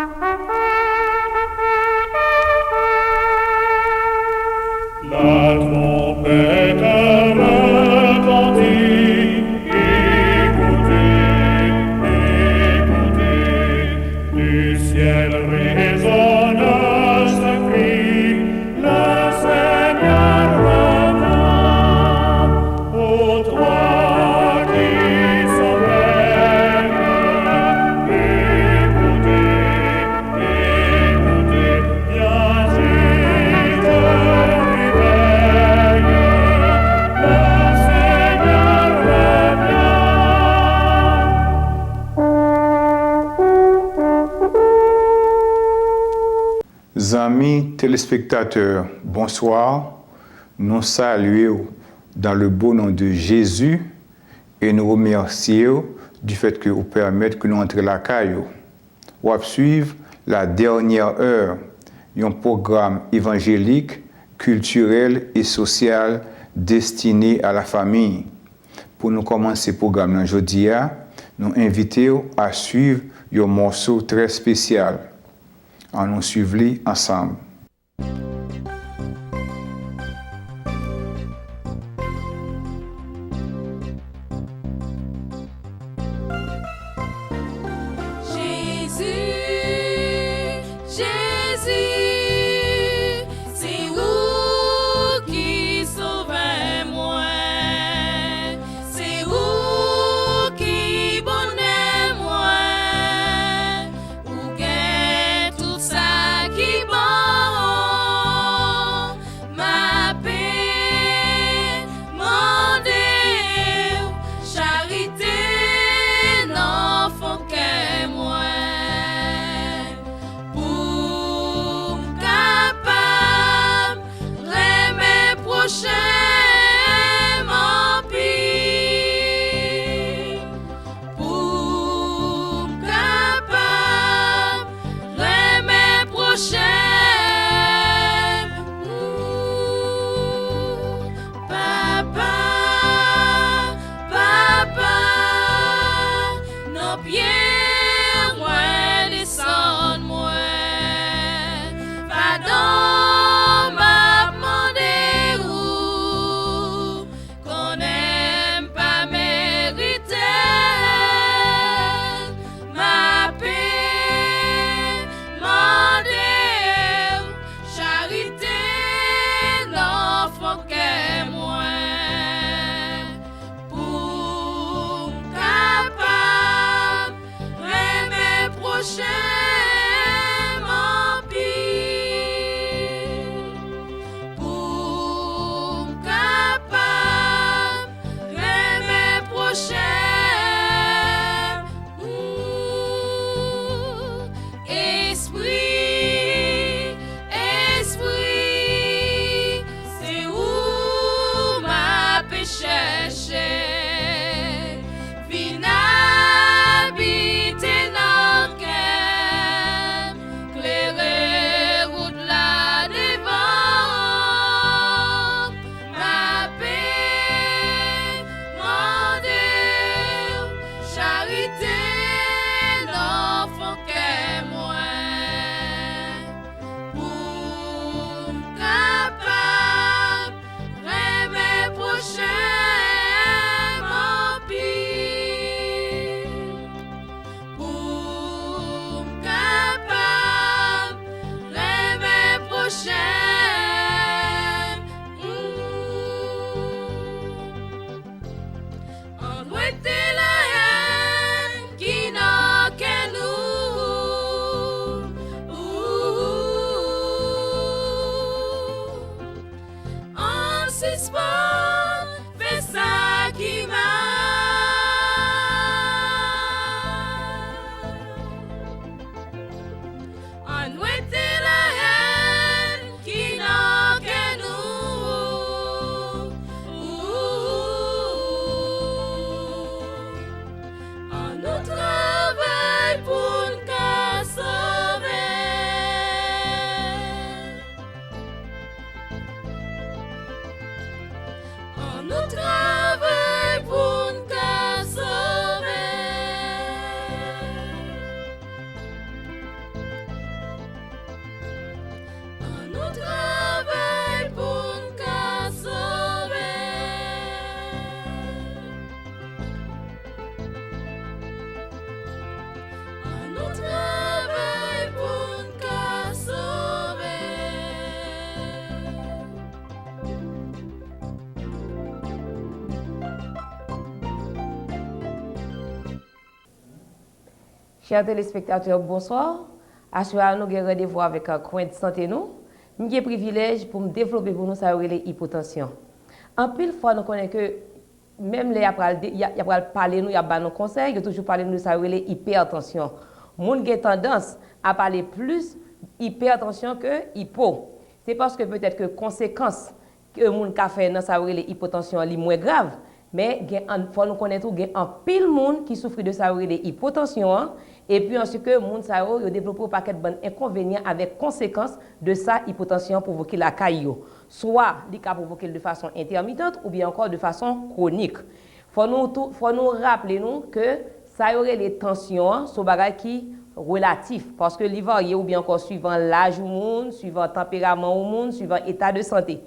La trompette retentit, écoutez, écoutez, du ciel résonne ce cri, le Seigneur revient, ô toi qui sommeilles, écoutez, écoutez, viens Jésus te réveille, le Seigneur revient. Amis téléspectateurs, bonsoir. Nous saluons dans le beau nom de Jésus et nous remercions du fait que vous permettez que nous entrions la caillou. On va suivre la dernière heure, un programme évangélique, culturel et social destiné à la famille. Pour nous commencer le programme aujourd'hui, nous invitons à suivre un morceau très spécial. On nous suivre ensemble. Jésus, Jésus, c'est vous qui sauvez moi, c'est vous qui bonnez moi, ou que tout ça qui bon, ma paix, mon Dieu, charité non faut que moi. Pour capable aimer prochain mon pays, pour capable aimer prochain papa, papa, nos pieds moins descendent moins, pardon m'a demandé où qu'on aime pas mériter ma paix, mon Dieu, charité non faut que moi pour capable aimer prochain mon pays, pour capable aimer prochain esprit, esprit, c'est où ma péché viens habiter dans le cœur, clairer route là devant, ma paix, mon Dieu, charité non faut que moi, pour capable aimer prochain mon pays, pour capable aimer prochain on doit être la haine qui n'a que nous. En suspens, fais ça qui m'a. On doit être la haine qui n'a que nous. On nous travaille pour nous sauver. On nous travaille Chers téléspectateurs, bonsoir. Assurez nous avons rendez-vous avec un coin de santé nous. J'ai privilège pour me développer pour nous ça l'hypotension. En pile fois nous connaissons que même les y a parler nous y a nos conseils, il toujours parler nous ça l'hypertension. Moun gen tendance à parler plus hypertension que hypo. C'est parce que peut-être que conséquences que moun ka fait dans ça l'hypotension li moins grave. Mais il faut nous connaître qu'il y a un pile monde qui souffre de ça hypotension et puis ensuite que monde ça yo développé un paquet de inconvénients avec conséquence de ça hypotension provoquer la caillou soit il peut provoquer de façon intermittente ou bien encore de façon chronique. Faut nous rappeler nous que ça aurait les tensions sont bagay qui relatif parce que li varie ou bien encore suivant l'âge du monde, suivant tempérament du monde, suivant état de santé.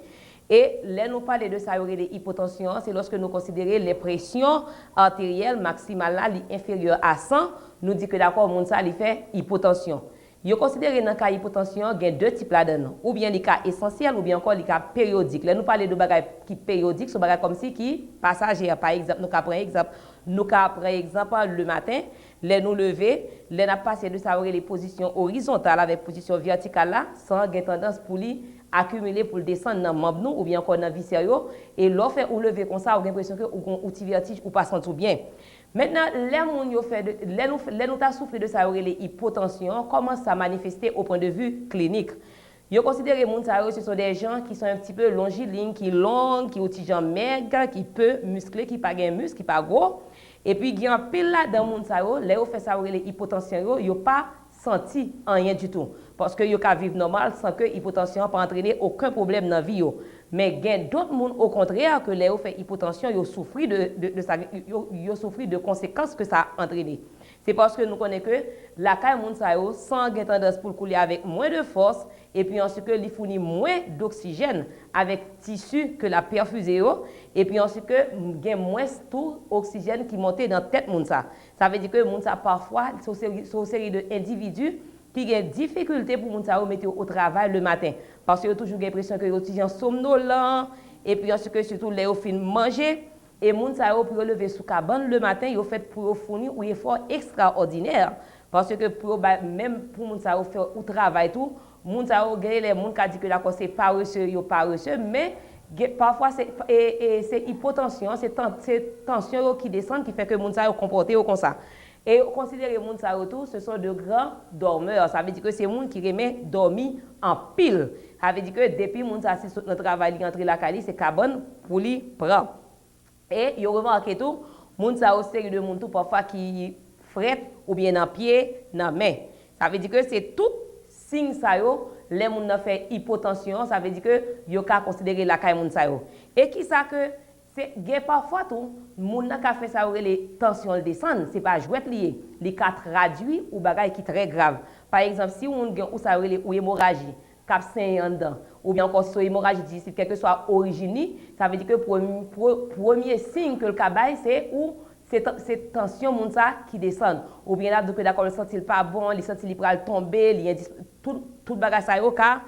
Et là, nous parlons de ça, l'hypotension, c'est lorsque nous considérons les pressions artérielles maximales là, inférieures à 100, nous dit que d'accord, mon ça, il fait hypotension. Vous considérez dans le cas hypotension, il y a deux types là-dedans, ou bien les cas essentiels, ou bien encore les cas périodiques. Là, nous parlons de bagages qui périodiques, ce bagages comme si qui passagers. Par exemple, nous prenons exemple le matin, les nous lever, les n'a passé de savoir les positions horizontales avec position verticale là, sans avoir tendance pour lui accumuler pour le descendre dans membre ou bien encore dans viscéral et l'offre ou lever comme ça, on a l'impression que ou outil vertige ou pas sentir bien. Maintenant, les moun yo fait les nous ta souffrir de ça les hypotension, comment ça manifester au point de vue clinique. Yo considérer moun ça ce sont des gens qui sont un petit peu longilignes, qui longs, qui ont des jambes maigres, qui peu musclés, qui pas gain muscle, qui pas gros. Et puis il y a un pile là dans moun ça les yo fait ça les hypotension yo pas senti rien du tout parce que yo ka vivre normal sans que hypotension pas entraîner aucun problème dans vie yo. Mais gen d'autres monde au contraire que les yo fait hypotension yo souffri de ça yo souffri de conséquences que ça a entraîné. C'est parce que nous connaissons que la caille moun sa yo sans gen tendance pour couler avec moins de force et puis ensuite que li fournit moins d'oxygène avec tissu que la perfusé yo et puis ensuite que gen moins tout oxygène qui monte dans tête moun sa. Ça veut dire que moun sa parfois sont série de individus qui ont difficulté pour moun sa yo mettre au travail le matin parce que yo toujours l'impression que yo étudiant somnolent et puis ensuite que surtout les yo fin manger. Et moun sa yo pour lever sous cabane le matin, yo fait pour fournir un effort extraordinaire parce que même pour moun sa yo faire au travail tout, moun sa yo gagner les moun ka dit que d'accord c'est paresseux, yo paresseux mais parfois c'est hypotension, c'est tension qui descend qui fait que moun sa yo comporter comme ça. Et considérer moun sa yo tout, ce sont de grands dormeurs, ça veut dire que c'est moun qui remet dormir en pile. Ça veut dire que depuis moun sa si notre travail li entre la cali, c'est cabane pour lui prendre. Et vous remarquez tout, moun sa série de moun tout parfois qui fret ou bien dans pied, dans main. Ça veut dire que c'est tout signe ça yo, les moun nan fait hypotension, ça veut dire que yo ka considérer la caille moun sa yo. Et qui ça que c'est parfois tout moun nan ka fait ça les tensions descendent, c'est pas jouet lié, les cas traduit ou bagay qui très grave. Par exemple, si on gen ou ça ou hémorragie cap sain en dedans ou bien encore sur hémorragie difficile quelle que soit origine, ça veut dire que premier signe que le cabay c'est où c'est tension moun ça qui descend ou bien là donc d'accord le sentit pas bon, il sentit il pral tomber, il tout bagage ça yo ka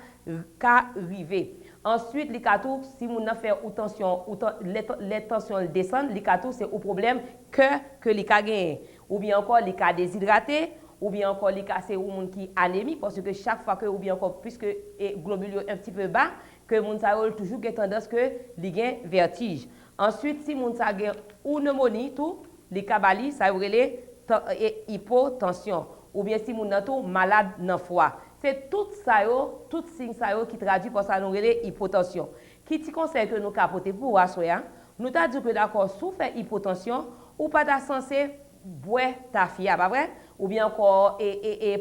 river. Ensuite li ka tout si moun nan fait ou tension ou les tensions descendent, li ka tout c'est au problème que li ka gagné ou bien encore li ka déshydraté ou bien encore les cas c'est ou monde qui anémie parce que chaque fois que ou bien encore puisque globule un petit peu bas que moun sa yo toujours gen tendance que li gen vertige. Ensuite si moun sa gen ou pneumonie tout li kabali ça relé hypotension ou bien si moun nan tout malade nan foie. C'est tout ça yo, tout signe ça yo qui traduit pour ça nous relé hypotension. Qui ti conseille que nous capoter pour assoya, nous t'a dit que d'accord sous fait hypotension ou pas ta censé boire ta fia, pas vrai? Ou bien encore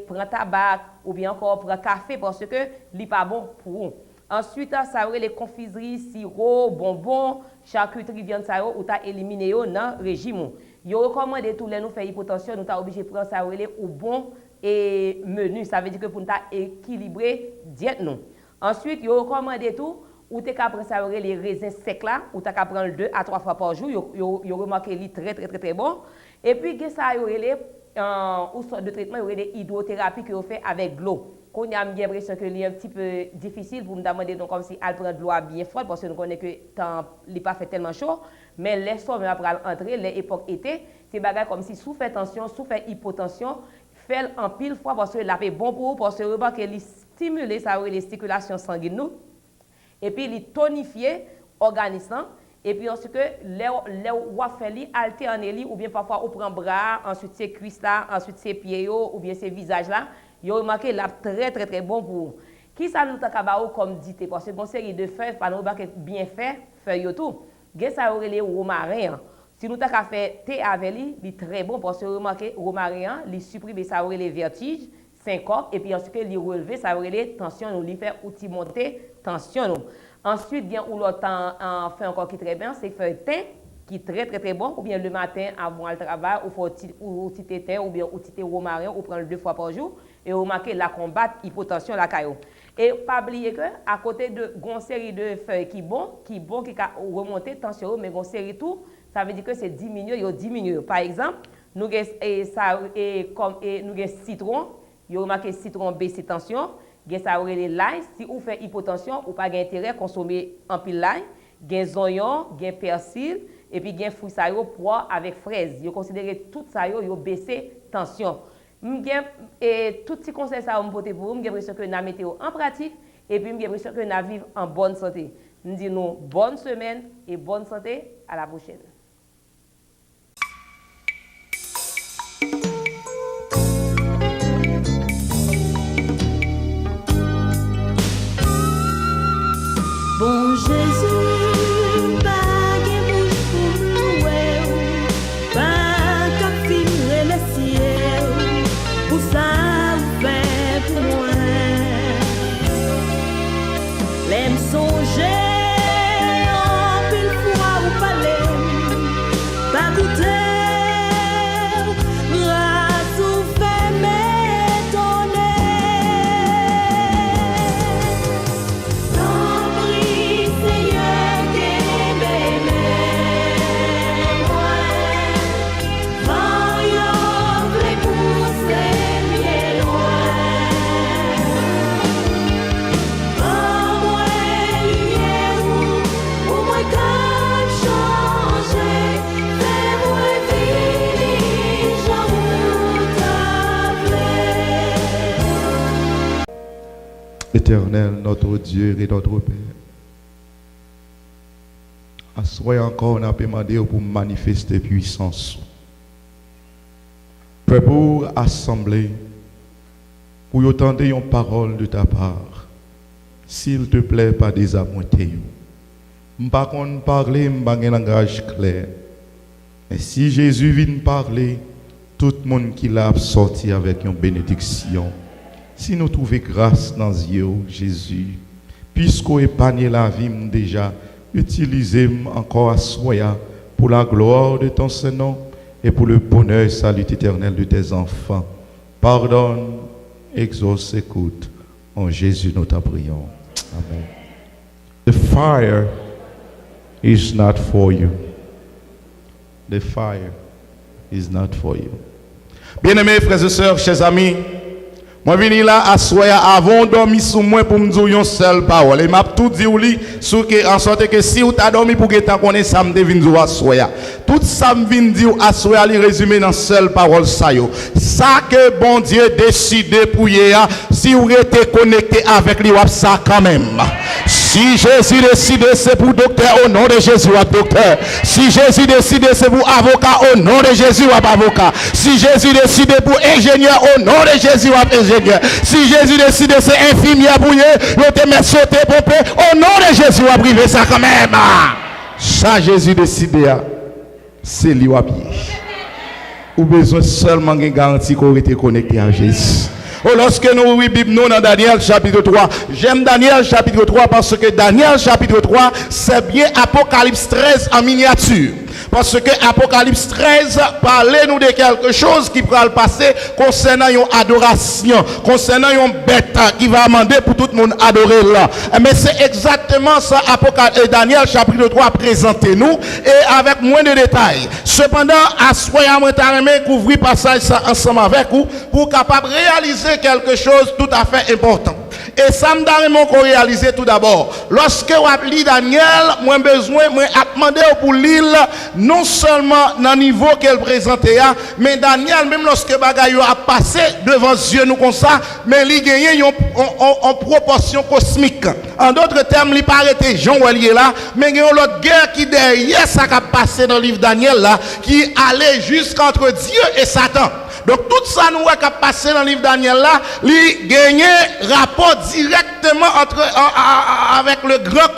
prendre tabac ou bien encore prendre café parce que li pas bon pour vous. Ensuite ça aurait les confiseries, sirop, bonbons, charcuterie viande ça ou ta éliminer yo dans régime. Yo recommande tous les nous faire hypotension, nous ta obligé prendre ça aurait au bon et menu, ça veut dire que pour nous ta équilibrer diète nous. Ensuite yo recommande tout ou t'es qu'à prendre ça aurait les raisins secs là ou t'as qu'à prendre 2 à 3 fois par jour, yo remarqué li très bon. Et puis que ça aurait les ou sorte de traitement, il y aurait des hydrothérapies que vous fait avec de l'eau. Qu'on a l'impression que c'est un petit peu difficile pour me demander donc comme si elle prend de l'eau bien froide parce que nous connaissons que temps n'est pas fait tellement chaud, mais les sommets après entrer les époques été, c'est bagarre comme si sous fait tension, sous fait hypotension, fait en pile fois parce que la est bon pour vous, parce que remarquez, il stimule ça les circulations sanguines nous, et puis il tonifie l'organisme, et puis ensuite les ou fait li alterner li, ou bien parfois on prend bras, ensuite c'est cuisse là, ensuite c'est pieds ou bien c'est visage là, vous remarquez là très bon pour vous. Qui ça nous t'a comme dit parce que bon série de feuilles pas nous bien fait feuilles tout. Gen ça aurait les romarin. Si nous t'a fait thé avec lui, il très bon parce que remarquez romarin, il supprime ça aurait les vertiges, syncope et puis ensuite il relever ça aurait les tensions nous lui faire outil monter tension nous. Ensuite bien ou l'autre en fait encore qui très bien, c'est feuille thé qui très bon ou bien le matin avant le travail ou faut ou thé ou bien ou thé romarin ou prendre 2 fois par jour et remarquez la combattre hypotension la caillou. Et pas oublier que à côté de une série de feuilles qui a remonter tension mais une série tout ça veut dire que c'est diminuer. Par exemple, nous avons citron, vous remarquez citron baisse tension, ça aurait les l'ail, si vous faites hypotension ou pas intérêt à consommer un pile l'ail, des oignons, des persil et puis des fruits ça poire avec fraise. Vous considérez tout ça yo baisser tension. Et tout ces conseils ça me porter pour vous, j'ai l'impression que nous mettons en pratique et puis j'ai l'impression que nous vivons en bonne santé. Nous disons bonne semaine et bonne santé, à la prochaine. Bon Jésus, pas de bouche pour nous, pas qu'à finir le ciel, pour ça vous fait pour moi. L'aime songer, en pile fois ou palais, pas goûter, grâce ou fait m'étonner. Éternel, notre Dieu et notre Père, assoyez encore, on a demandé pour manifester puissance. Prêt pour assembler, pour entendre une parole de ta part. S'il te plaît, pas désappointer. Je ne pas parler, je ne pas un langage clair. Mais si Jésus vient parler, tout le monde qui l'a sorti avec une bénédiction. Si nous trouvons grâce dans Dieu, Jésus, puisqu'on épargne la vie déjà, utilisez-moi encore à soi pour la gloire de ton Saint-Nom et pour le bonheur et salut éternel de tes enfants. Pardonne, exauce, écoute. En Jésus, nous t'en prions. Amen. The fire is not for you. The fire is not for you. Bien-aimés frères et sœurs, chers amis, moi venu là à soya avant dormi sous moi pour me dire une seule parole. Et m'a tout dit ou li sur que en sorte que si ou t'a dormi pour que t'en connais ça me devine dire à soya. Tout ça me vient dire à soya li résumé dans seule parole ça yo. Ça que bon Dieu décide pour hier, si vous êtes connecté avec lui ça quand même. Si Jésus décide, c'est pour docteur, au nom de Jésus, docteur. Si Jésus décide, c'est pour avocat, au nom de Jésus, avocat. Si Jésus décide pour ingénieur, au nom de Jésus, ingénieur. Si Jésus décide, c'est infirmière pour vous te mettre sauter, pomper, au nom de Jésus, privé ça quand même. Ça, Jésus décide, c'est lui à pied. Ou besoin seulement de garantie qu'on était connecté à Jésus. Oh, lorsque nous lisons dans Daniel chapitre 3, j'aime Daniel chapitre 3 parce que Daniel chapitre 3, c'est bien Apocalypse 13 en miniature. Parce que Apocalypse 13 parlait nous de quelque chose qui va le passer concernant une adoration, concernant une bête qui va demander pour tout le monde adorer là. Mais c'est exactement ça Daniel chapitre 3 présenté nous et avec moins de détails. Cependant, assoyons-nous couvrir passage ça ensemble avec vous pour capable réaliser quelque chose tout à fait important. Et ça me donne qu'on réaliser tout d'abord. Lorsque vous lisez Daniel, moi besoin, moi demander pour lire non seulement dans le niveau qu'elle présentait, mais Daniel, même lorsque bagaille a passé devant Dieu nous comme ça, mais il gagne en proportion cosmique. En d'autres termes, il paraît Jean Ouelier là, mais il y a une autre guerre qui derrière ça qui a passé dans le livre Daniel là, qui allait jusqu'entre Dieu et Satan. Donc tout ça nous a passé dans le livre Daniel là, il gagne rapport directement avec le grand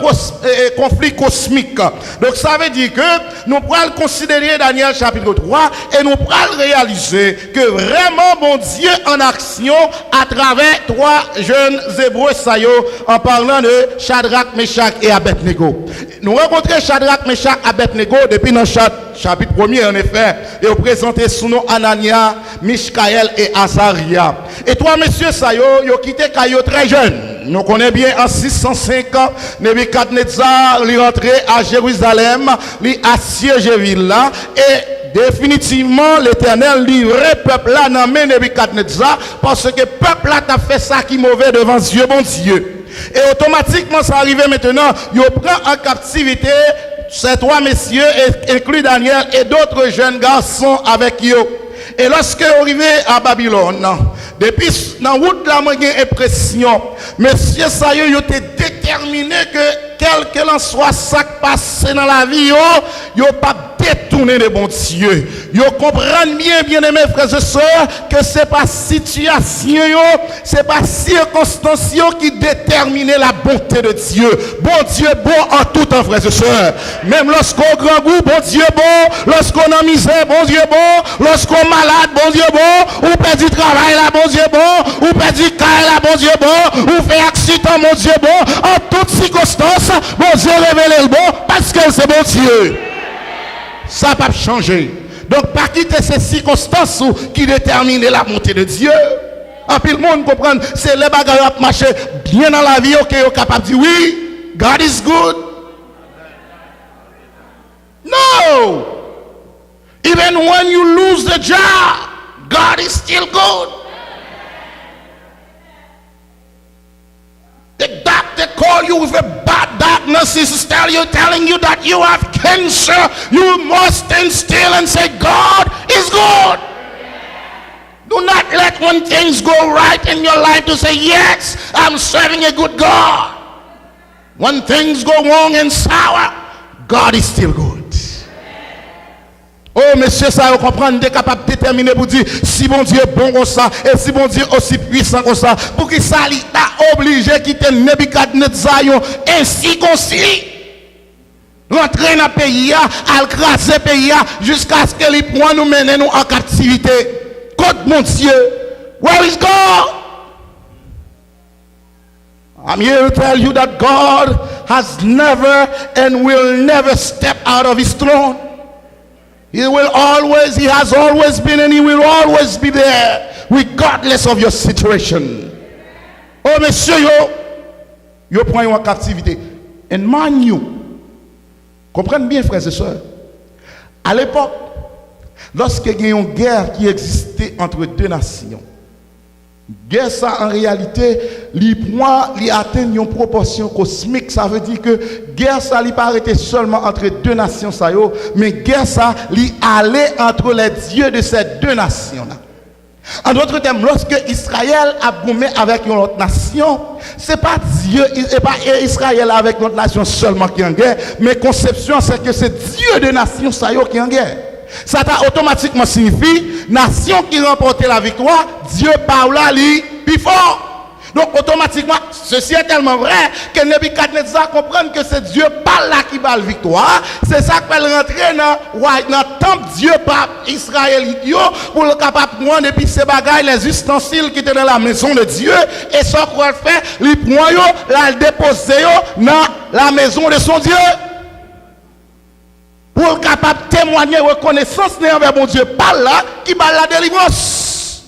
conflit cosmique. Donc ça veut dire que nous pourrons considérer Daniel chapitre 3 et nous pourrons réaliser que vraiment bon Dieu en action à travers trois jeunes hébreux saillots en parlant de Shadrach, Meshach et Abednego. Nous rencontrons Shadrach, Meshach et Abednego depuis dans chapitre 1er en effet, et vous présentez sous nom Anania, Mishkaël et Azaria. Et trois messieurs saillots, ils ont quitté Caillot très jeunes. Nous connaissons bien en 605 ans, Nebuchadnezzar est rentré à Jérusalem, il a assiégé ville là, et définitivement l'éternel livrait peuple là dans main Nebuchadnezzar, parce que peuple là t'a fait ça qui est mauvais devant Dieu, bon Dieu. Et automatiquement ça arrive maintenant, il prend en captivité ces trois messieurs, inclus Daniel et d'autres jeunes garçons avec eux. Et lorsque arrivé à Babylone, depuis dans la route de la moyenne impression, messieurs ça y étaient déterminés que quel que l'en soit ça qui passe dans la vie, ils n'ont pas détourné de bon Dieu. Ils comprennent bien aimés frères et sœurs, que ce n'est pas situation, ce n'est pas circonstance qui détermine la bonté de Dieu. Bon Dieu bon en tout temps, frères et sœurs. Même lorsqu'on grand goût, bon Dieu bon. Lorsqu'on a misère, bon Dieu bon. Lorsqu'on malade, bon Dieu bon. Ou perd du travail, là, bon Dieu bon. Ou perd du caille, là, bon Dieu bon. Ou fait accident, bon Dieu bon. En toutes circonstances, bon Dieu révèle le bon parce que c'est bon Dieu. Ça n'a pas changé. Donc, pas quitter ces circonstances qui déterminent la montée de Dieu. En plus, le monde comprend, c'est les bagages qui marchent bien dans la vie, ok, est capable de dire oui, God is good. No! Even when you lose the job, God is still good. The doctor call you with a bad diagnosis, telling you that you have cancer. You must stand still and say, God is good. Do not let when things go right in your life to say, yes, I'm serving a good God. When things go wrong and sour, God is still good. Oh, monsieur, ça, vous comprenez, est capable de déterminer pour dire si bon Dieu est bon comme ça, et si bon Dieu est aussi puissant comme ça, pour qu'il s'allie, t'as obligé de quitter Nebuchadnezzar ainsi concis. Rentrer dans le pays, à craser le pays, jusqu'à ce que les points nous mènent nous en captivité. Côte mon Dieu, where is God? I'm here to tell you that God has never and will never step out of his throne. He has always been and he will always be there, regardless of your situation. Oh, monsieur, yo prend en captivité. And mind you, comprenez bien, frères et sœurs, à l'époque, lorsqu'il y a une guerre qui existait entre deux nations, guerre ça en réalité, il atteint une proportion cosmique. Ça veut dire que guerre ça n'est pas arrêté seulement entre deux nations, mais guerre ça allait entre les dieux de ces deux nations-là. En d'autres termes, lorsque Israël a boumé avec une autre nation, ce n'est pas Dieu, et pas Israël avec notre nation seulement qui est en guerre, mais conception c'est que c'est Dieu de nation qui est en guerre. Ça t'a automatiquement signifié nation qui remporte la victoire, Dieu parle là plus fort. Donc automatiquement, ceci est tellement vrai que Nebuchadnezzar comprend que c'est Dieu parle là qui bat la victoire. C'est ça qu'il rentrer dans le temple Dieu par Israël pour le capable de prendre depuis ces bagailles, les ustensiles qui étaient dans la maison de Dieu. Et ça qu'on fait, il prend là, il dépose dans la maison de son Dieu. Pour être capable de témoigner reconnaissance envers mon Dieu par là, qui bat la délivrance,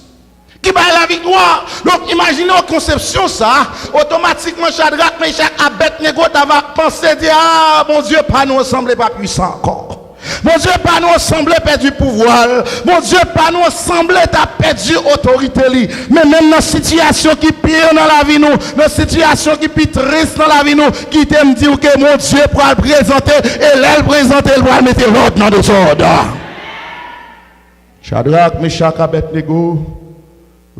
qui bat la victoire. Donc imaginez la conception ça, automatiquement Shadrach, Meshach, Abednego va penser dire ah mon Dieu pas nous semble pas puissant encore. Mon Dieu, pas nous semblé perdu pouvoir. Mon Dieu, pas nous semblé t'as perdu autorité. Mais même dans la situation qui pire dans la vie, nous, dans la situation qui plus triste dans la vie, nous, qui t'aime dire que mon Dieu pourra le présenter et l'aile présenter, il va mettre l'ordre dans le ordre. Shadrach, Meshach, Abednego,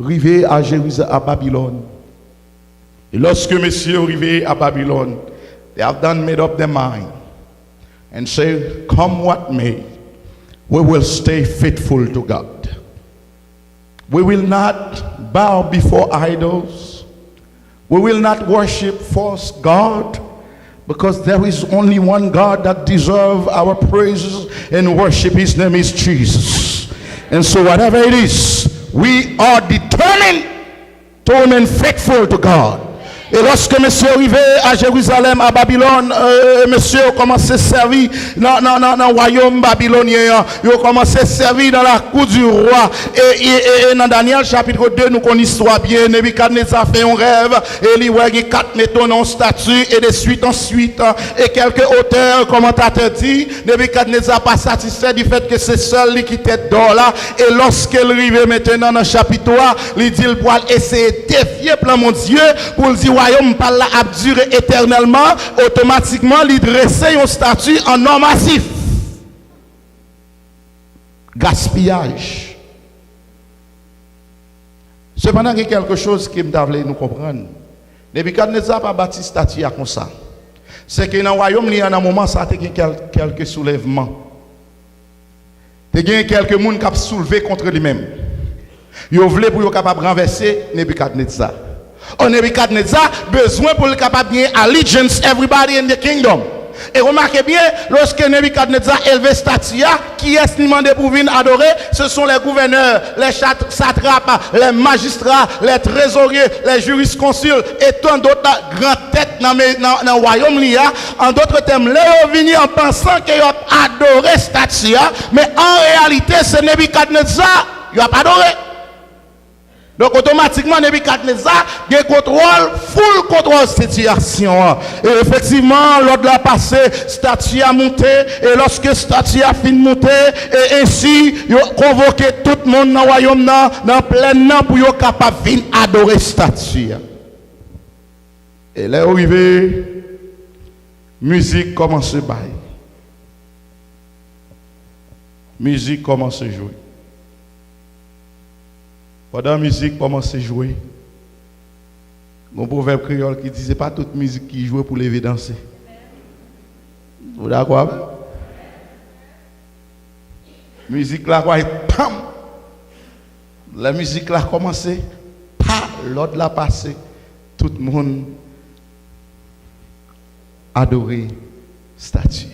arrivé à Jérusalem, à Babylone. Et lorsque messieurs arrivés à Babylone, they have done made up their mind and say, come what may, we will stay faithful to God. We will not bow before idols. We will not worship false God, because there is only one God that deserves our praises and worship. His name is Jesus. And so whatever it is, we are determined to remain faithful to God. Et lorsque monsieur est arrivé à Jérusalem, à Babylone, monsieur a commencé à servir dans le royaume babylonien. Il a commencé à servir dans la cour du roi. Et dans Daniel chapitre 2, nous connaissons l'histoire bien. Nebuchadnezzar fait un rêve. Et il y a 4 métaux en statue. Et de suite en suite. Et quelques auteurs, commentateurs disent, Nebuchadnezzar pas satisfait du fait que c'est seul lui qui était d'or là. Et lorsqu'il arrive maintenant dans le chapitre 3, il dit, il va essayer de défier plan mon Dieu pour dire, royaume par là a duré éternellement, automatiquement il dressait un statut en or massif. Gaspillage. Cependant, il y a quelque chose qui me voulait nous comprendre. Nebuchadnezzar pas bâti statut comme ça. C'est que dans le royaume, il y a un moment, ça a été quelques soulèvements. Il y a quelques personnes qui ont soulevé contre lui-même. Ils voulaient pour être capable de renverser Nebuchadnezzar. On Nebuchadnezzar besoin pour le capable de allegiance everybody in the kingdom. Et remarquez bien, lorsque Nebuchadnezzar élevé statue, qui est demandé pour venir adorer, ce sont les gouverneurs, les satrapes, les magistrats, les trésoriers, les jurisconsuls et tant d'autres grandes têtes dans le royaume. En d'autres termes, les venus en pensant qu'ils ont adoré statue, mais en réalité, c'est Nebuchadnezzar qui a adoré. Donc automatiquement, Nebuchadnezzar a contrôle, full contrôle de cette situation. Et effectivement, lors de la passée, statue a monté. Et lorsque statue a fini de monter, et ainsi, il a convoqué tout le monde dans le royaume, dans plein nom, pour être capable de venir adorer statue. Et là, arrivé, musique commence à bailler. Musique commence à jouer. Pendant la musique commence à jouer, mon proverbe créole qui dit c'est pas toute musique qui joue pour lever danser. Vous d'accord? Musique là quoi pam. La musique là commencé, pas l'autre là passé, tout le monde adorer statue.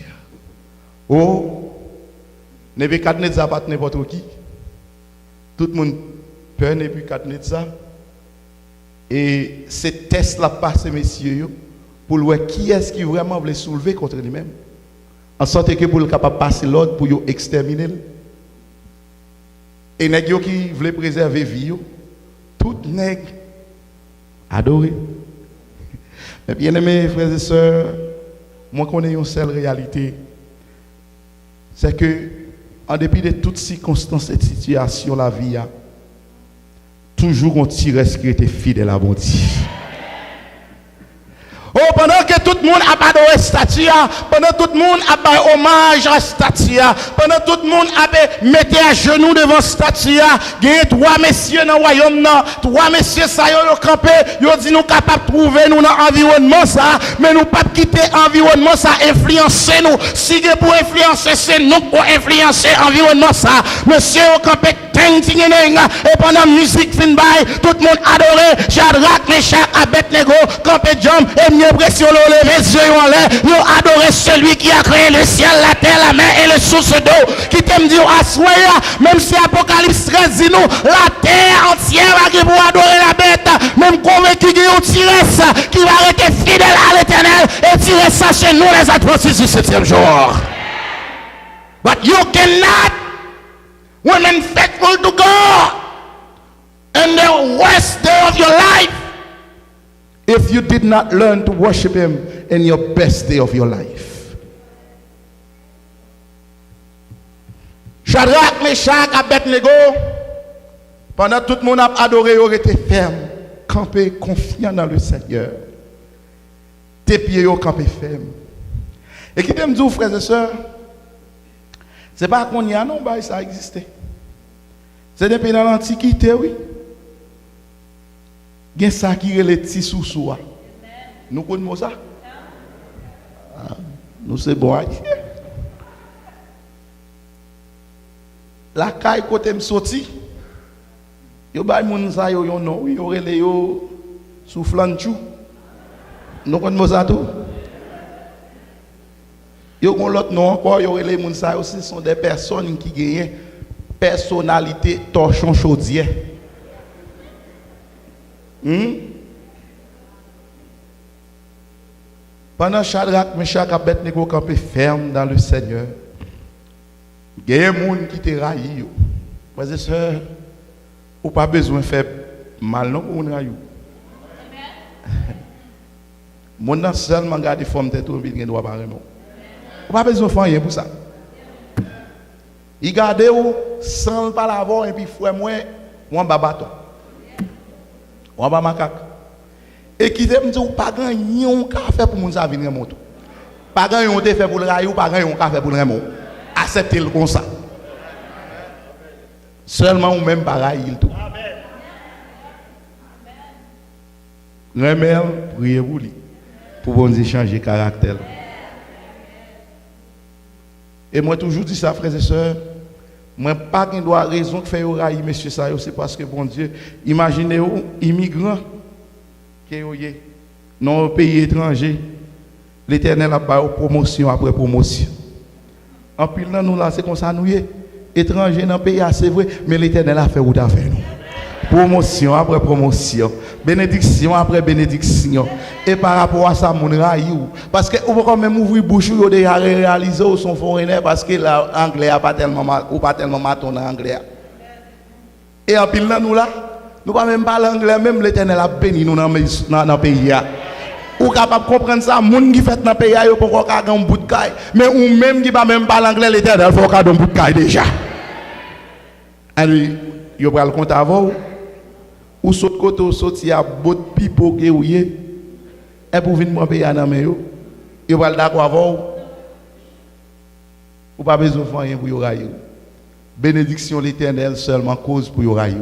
Oh, Nebuchadnezzar pas n'importe qui. Tout le monde peur Nebuchadnezzar. Et ces tests là passent, messieurs, pour voir qui est-ce qui vraiment voulait soulever contre lui-même. En sorte que pour le capable passer l'ordre pour exterminer. Et les gens qui voulaient préserver la vie, tout nèg adoré. Mais bien aimés frères et sœurs, moi connais une seule réalité. C'est que, en dépit de toutes circonstances et situations, la vie a toujours un petit reste qui était fidèle à bon Dieu. Oh, pendant que tout le monde a adoré statue, pendant que tout le monde a fait hommage à statue, pendant que tout le monde a mis à genoux devant statue, il y a 3 messieurs dans le royaume, 3 messieurs ça y ont campé, ils ont dit nous capables de trouver nous dans l'environnement ça, mais nous pas quitter l'environnement ça, influencer nous. Si pour influencer, c'est nous pour influencer l'environnement ça. Monsieur ont campé, et pendant la musique fin bail, tout le monde adoré, Shadrach, Meshach, Abednego, campé jump, et mieux pression les yeux en l'air, nous adoré celui qui a créé le ciel, la terre, la mer et le source d'eau, qui t'aime dire assoya, même si Apocalypse 13 dit nous, la terre entière va pour adorer la bête, même convaincu qu'il y a un tiresse qui va rester fidèle à l'éternel et tirer ça chez nous les adventistes du 7e jour. But you cannot remain faithful to God in the worst day of your life if you did not learn to worship Him in your best day of your life. Shadrach, Meshach, Abednego, pendant tout le monde a adoré, ils étaient fermes, campés, confiants dans le Seigneur. Tes pieds ont campé fermes. Et qui t'aime dire, frères et sœurs, c'est pas qu'on y a, non, bah, ça existait. C'est depuis dans l'Antiquité, oui. Il y a ça qui est les petits sous-sous. Nous connaissons ça? Nous, c'est bon. La caille côté me sorti. Yo bay moun sa yo yon non, yo rele yo soufflant chou. Nous connaissons ça tout. Yo kon l'autre non encore, yo rele moun sa yo, ce sont des personnes qui gagnent personnalité torchon chaudier. Pendant Shadrach, Meshach, Abednego campé ferme dans le Seigneur, il y a des gens qui te raillent. Frères et sœurs, ou pas besoin de faire mal non pour nous railler. Mon n'a seulement gardé forme tête ou il doit pas vraiment. Ou pas besoin de faire rien pour ça. Il garde ou sans pas l'avoir et puis frère moi babaton. Moi ba macaque. Et qui te me dit ou pas gagner un café pour moun sa venir monter. Pas gagner on te fait pour le railler ou pas gagner un café pour le remon. Acceptez le comme ça. Seulement ou même pareil il tout. Remel, priez pour lui. Pour bon Dieu changer caractère. Et moi toujours dis ça frères et sœurs, moi pas qu'il doit raison que faire railler monsieur ça c'est parce que bon Dieu, imaginez vous immigrant qui est dans un pays étranger, l'Éternel a pas promotion après promotion. En pile nous là c'est comme ça nous y étranger dans le pays c'est vrai, mais l'Éternel a fait ou t'a fait nous. Promotion après promotion, bénédiction après bénédiction. Et par rapport à ça, mon raïou. Parce que vous pouvez quand même ouvrir bouche ou déjà réaliser ou son foreigner parce que l'anglais n'a pas tellement mal ou pas tellement mal en anglais. Et en pile nous là, nous pas même parler anglais, même l'Éternel a béni nous dans le pays. Ou capable de comprendre ça, moun qui fait dans le pays, il faut qu'on ait un bout de caille. Mais ou même qui pas même parler anglais, l'Éternel, il faut qu'on ait un bout de caille déjà. Allez, vous prenez le compte avant. Ou saute côté ou saute il y a beaucoup de pipo qui ouye et pour venir moi payer à main yo va d'accord avant ou pas besoin de faire rien pour yo railler bénédiction l'Éternel seulement cause pour yo railler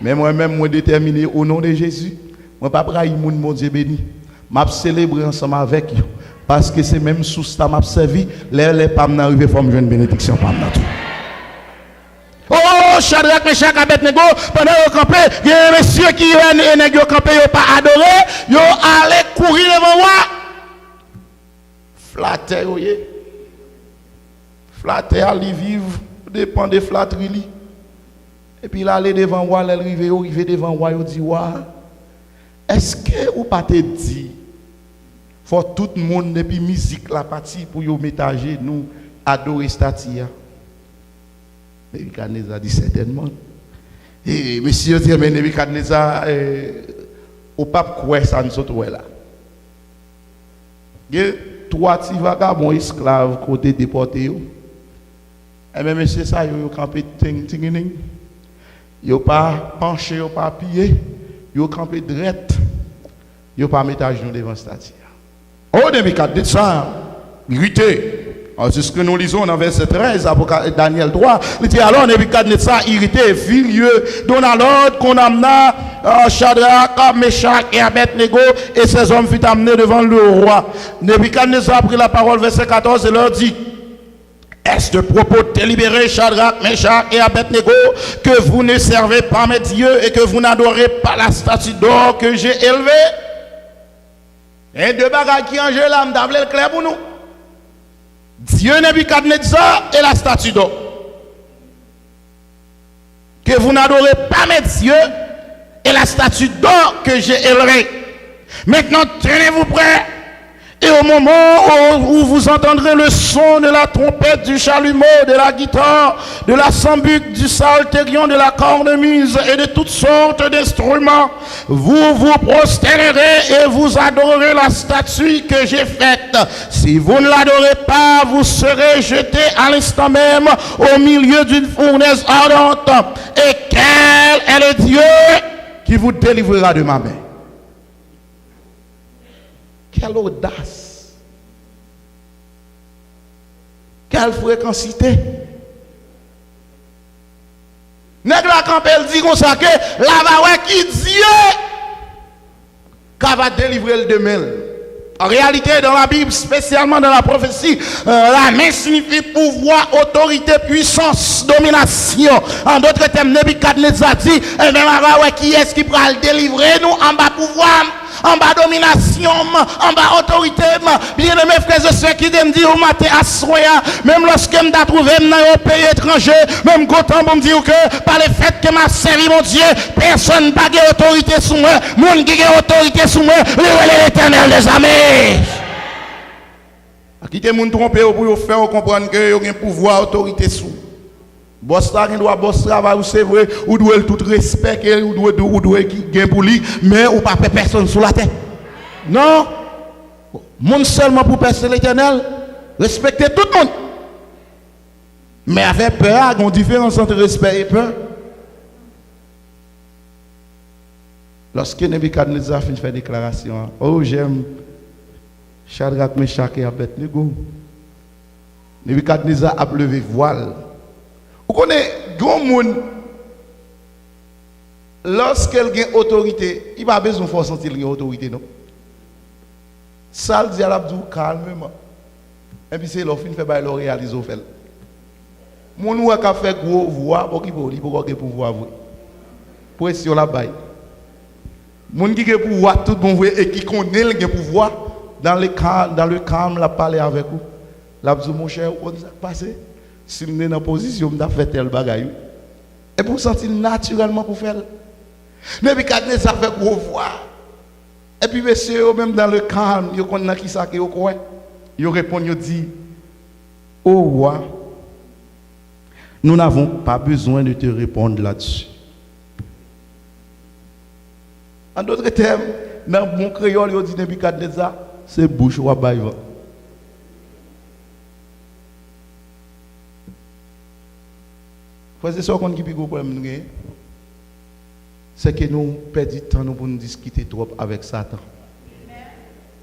mais moi même moi déterminé au nom de Jésus moi pas railler mon Dieu béni m'a célébrer ensemble avec yo parce que c'est même sous ça m'a servi les pas m'arriver forme jeune bénédiction pas m'en tout. Oh, Shadrach, Meshach, Abednego, pendant qu'ils campé, il y a un monsieur qui est campé, il n'a pas adoré, il allé courir devant moi. Flatter, vous voyez. Flatter, il vivre, dépend de flatterie. Et puis il allait devant moi, il arrive devant moi, il dit, est-ce que vous pas te dit, faut tout le monde depuis musique la partie pour vous mettre à genoux, adorer Statia? Nebuchadnezzar dit certainement. Et monsieur dit, mais Nebuchadnezzar, au pape quoi ça nous saute là. Il y a 3 petits vagabonds esclaves côté déportés. Et même monsieur ça, ils ont campé ting. Ils n'ont pas penché, ils n'ont pas pillé. Ils ont campé droit. Ils n'ont pas mis à genoux devant Statia. Oh Nebuchadnezzar, irrité. C'est ce que nous lisons dans verset 13, Daniel 3. Il dit alors Nebuchadnezzar irrité, furieux, donna l'ordre qu'on amena Shadrach, Meshach et Abednego et ces hommes furent amenés devant le roi. Nebuchadnezzar prit la parole, verset 14, et leur dit est-ce de propos délibérés, Shadrach, Meshach et Abednego, que vous ne servez pas mes dieux et que vous n'adorez pas la statue d'or que j'ai élevée? Et deux bagages qui en jeu là, m'davle le clair pour nous. Dieu Nebuchadnezzar et la statue d'or. Que vous n'adorez pas mes dieux et la statue d'or que j'ai élevée. Maintenant, tenez-vous prêts Et au moment où vous entendrez le son de la trompette, du chalumeau, de la guitare, de la sambuc, du psalterion, de la cornemuse et de toutes sortes d'instruments, vous vous prostérerez et vous adorerez la statue que j'ai faite. Si vous ne l'adorez pas, vous serez jeté à l'instant même au milieu d'une fournaise ardente. Et quel est le Dieu qui vous délivrera de ma main? Quelle audace! Quelle fréquencité! Nèg la campé dit comme ça que la va qui Dieu qui va délivrer le demain. En réalité, dans la Bible, spécialement dans la prophétie, la main signifie pouvoir, autorité, puissance, domination. En d'autres termes, Nebuchadnezzar dit, eh bien, qui est-ce qui pourra le délivrer nous en bas pouvoir, en bas domination, en bas autorité. Bien aimé frères et sœurs qui me disent, au matin à soya, même lorsque je me trouve dans un pays étranger, même content pour me dire que par le fait que m'a servi mon Dieu, personne n'a pas d'autorité sur moi, mon qui a autorité sur moi, l'Éternel des armées. Qui te moun tromper pour faire comprendre que vous avez un pouvoir, autorité sous. Boss là qui doit boss travail, c'est vrai, ou doit tout respect, ou doit gain pour lui, mais ou pas personne sous la tête. Non. Monde seulement pour personne l'Éternel, respecter tout le monde. Mais avec peur, il y a une différence entre respect et peur. Lorsque Nebuchadnezzar finit de faire déclaration, oh j'aime Shadrach, Meshach et Abednego. Nebuchadnezzar a levé voile. Vous connaissez, grand monde, lorsqu'elle a autorité, il n'a pas besoin de faire sentir qu'il a autorité, non? Ça, il dit à l'abdou calmement. Et puis c'est l'offre, il fait le réaliser au fait. Mon ou a fait gros voix pour qu'il puisse pouvoir voir. Pression la baille. Mon qui a pouvoir tout bon et qui connaît le pouvoir dans le calme la parler avec vous. L'abdou mon cher, on s'est passé. Si nous sommes dans position de faire tel bagaille. Et pour sentir naturellement pour faire. Nebuchadnezzar fait gros voix. Et puis monsieur même dans le calme, il connaît qui ça qui au coin. Il répond, il dit, oh roi, nous n'avons pas besoin de te répondre là-dessus. En d'autres termes, dans mon créole, il dit Nebuchadnezzar, c'est bouche ou abaïva. C'est ça qu'on a un problème. C'est que nous perdons du temps pour nous discuter trop avec Satan.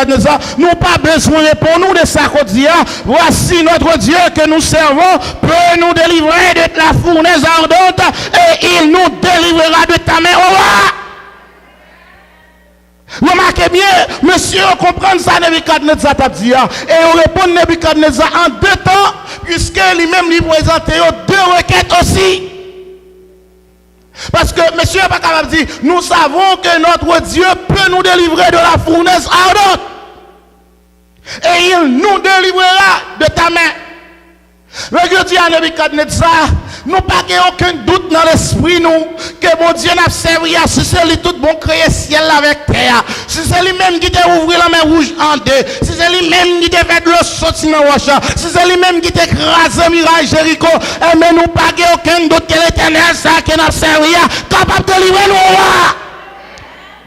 Nous n'avons pas besoin de répondre de ça qu'on dit. Voici notre Dieu que nous servons peut nous délivrer de la fournaise ardente et il nous délivrera de ta main. Remarquez bien, monsieur, comprendre ça, Nebuchadnezzar t'a dit. Et on répond Nebuchadnezzar en deux temps, puisque lui-même lui présente deux requêtes aussi. Parce que monsieur n'est pas capable de dire, nous savons que notre Dieu peut nous délivrer de la fournaise ardente. Et il nous délivrera de ta main. Le Dieu dit à Nebuchadnezzar, nous n'avons aucun doute dans l'esprit, nous, que mon Dieu n'a servi à si c'est lui tout bon créer ciel avec terre. Si c'est lui-même qui t'a ouvert la main rouge en deux. Si c'est lui-même qui t'a fait de l'eau sortir dans le roche. Si c'est lui-même qui t'a écrasé le mirage Jéricho. Mais nous n'avons aucun doute que l'Éternel, ça qui n'a servi, capable de livrer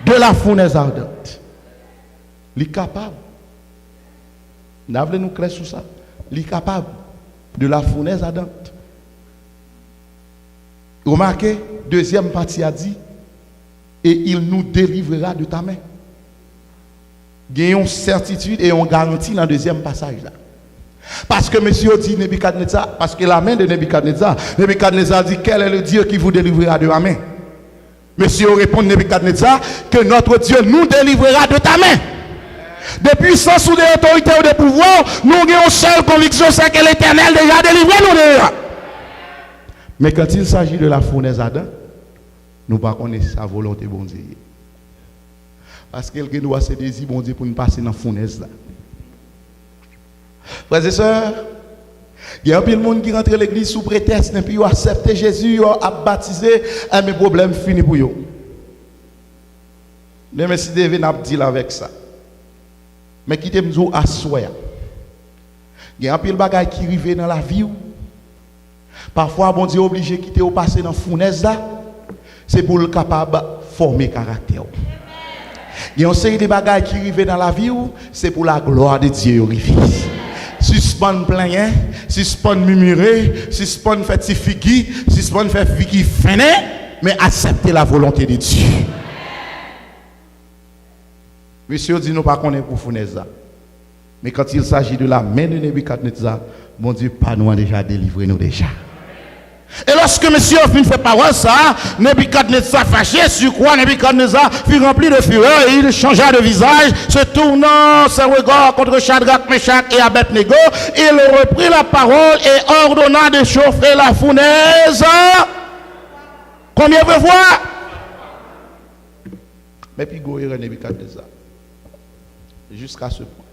nous de la fournaise ardente. Il est capable. Nous avons nous clair sur ça. Il est capable de la fournaise ardente. Remarquez, deuxième partie a dit, et il nous délivrera de ta main. Il y a une certitude et une garantie dans le deuxième passage là. Parce que monsieur dit Nebuchadnezzar, parce que la main de Nebuchadnezzar dit, quel est le Dieu qui vous délivrera de ma main? Monsieur répond Nebuchadnezzar, que notre Dieu nous délivrera de ta main. De puissance ou de autorité ou de pouvoir, nous avons une seule conviction, c'est que l'Éternel déjà délivré nous déjà. Mais quand il s'agit de la fournaise ardente, nous ne connaissons pas sa volonté, bon Dieu. Parce qu'il doit se désirer, bon Dieu, pour nous passer dans la fournaise là. Frères et sœurs, il y a un peu de monde qui rentre à l'église sous prétexte, et puis ils acceptent Jésus, ils ont baptisé, et mes problèmes finis pour eux. Mais si David n'a pas dit avec ça. Mais qui t'aime dire à soi. Il y a un pile bagaille qui arrive dans la vie. Parfois, bon Dieu obligé de quitter au passé dans la fournaise là. C'est pour le capable de former caractère. Il y a une série de bagailles qui arrivent dans la vie, c'est pour la gloire de Dieu. Suspend plein, suspend murmurer, suspend faire petit figui, suspend faire figui finé, mais accepter la volonté de Dieu. Monsieur dit nous pas qu'on est pour fournaise. Mais quand il s'agit de la main de Nebuchadnezzar, mon Dieu, pas nous a déjà délivré nous déjà. Et lorsque monsieur a fait parole ça, Nebuchadnezzar fâché, sur quoi Nebuchadnezzar fut rempli de fureur et il changea de visage, se tournant ses regards contre Shadrach, Meshach et Abednego, il reprit la parole et ordonna de chauffer la fournaise. Combien de fois? Mais puis goïre Nebuchadnezzar. Jusqu'à ce point.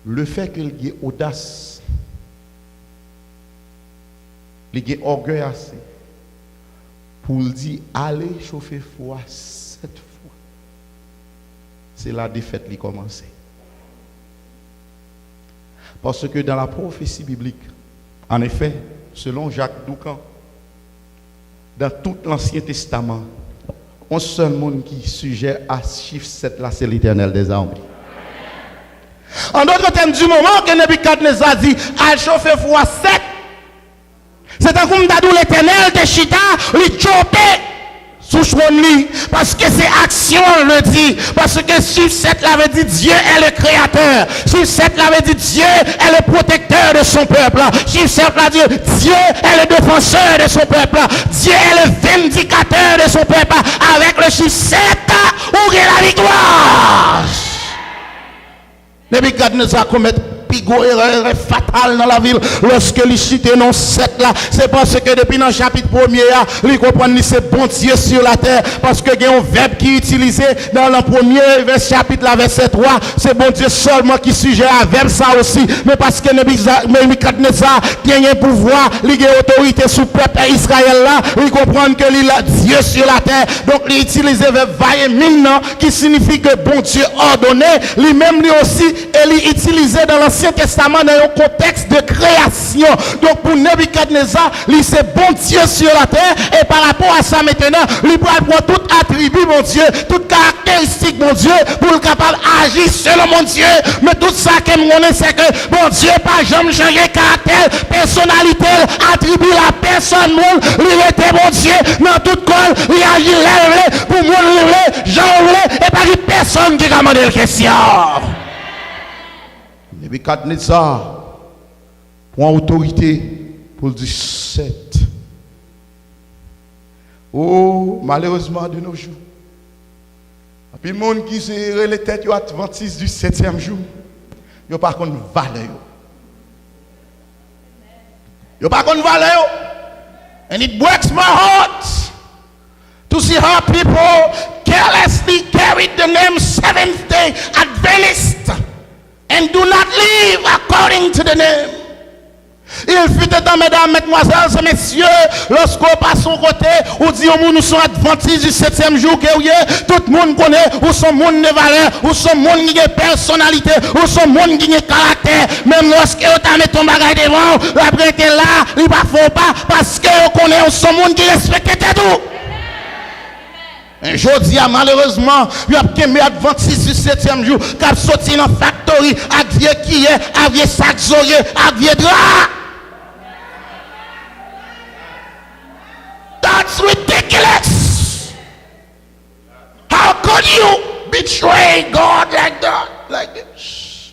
Le fait qu'il y ait audace, il y a orgueil assez pour dire allez chauffer foi 7 fois. C'est la défaite qui commence. Parce que dans la prophétie biblique, en effet, selon Jacques Doucan, dans tout l'Ancien Testament, un seul monde qui est sujet à chiffre 7 là, c'est l'Éternel des armées. En d'autres termes, du moment que Nebuchadnezzar dit allez chauffer foi 7, c'est un comme d'adou l'Éternel de Chita, lui chopé sous chouani, parce que c'est action, le dit, parce que sur 7 l'avait dit Dieu est le créateur, sur 7 l'avait dit Dieu est le protecteur de son peuple, sur 7 l'a dit Dieu est le défenseur de son peuple, Dieu est le vindicateur de son peuple, avec le chiffre 7, où est la victoire. Nebuchadnezzar commet pigo erreur fatale dans la ville lorsque il cite non 7 là, c'est parce que depuis dans le chapitre 1er il comprend que c'est bon Dieu sur la terre, parce que il y a un verbe qui est utilisé dans le premier chapitre là, verset 3, c'est bon Dieu seulement qui sujet à verbe ça aussi, mais parce que Nebuchadnezzar a un pouvoir, il a autorité sur le peuple Israël là, il comprend que il a Dieu sur la terre, donc il utilise le verbe vaïmina qui signifie que bon Dieu ordonné, lui-même lui aussi, et il utilisé dans l'Ancien Testament dans un contexte de création. Donc pour Nebuchadnezzar, c'est bon Dieu sur la terre, et par rapport à ça maintenant, il prend tout attribut mon Dieu, toute caractéristique mon Dieu, pour le capable d'agir selon mon Dieu. Mais tout ça que je connais, c'est que bon Dieu pas jamais changé caractère, personnalité, attribut la personne, monde, il était bon Dieu dans toute col, il agit levé pour moi levé, j'en levé, et pas une personne qui a demandé la question. Nebuchadnezzar prend autorité pour dire 7. Oh, malheureusement de nos jours. Et puis le monde qui se les têtes adventistes du 7e jour, il n'y a pas de valeur. Il n'y a pas de valeur. And it breaks my heart to see how people carelessly carry the name Seventh Day Adventist and do not live according to the name. Il fut temps, mesdames, mesdemoiselles et messieurs, lorsqu'on passe son côté, on dit au monde nous sommes adventistes du 7e jour, que tout le monde connaît, où sont monde de valeur, où sont monde qui a personnalité, où sont monde qui a caractère. Même lorsque on met ton bagage devant, la prête est là, il ne faut pas, parce qu'on connaît, où sont monde qui respecte tout. Aujourd'hui, malheureusement, il y a des adventistes du 7e jour qui ont sorti dans la factory avec vieux qui est, avec vieux sac zoyé, avec vieux drap. That's ridiculous. How could you betray God like that? Like this?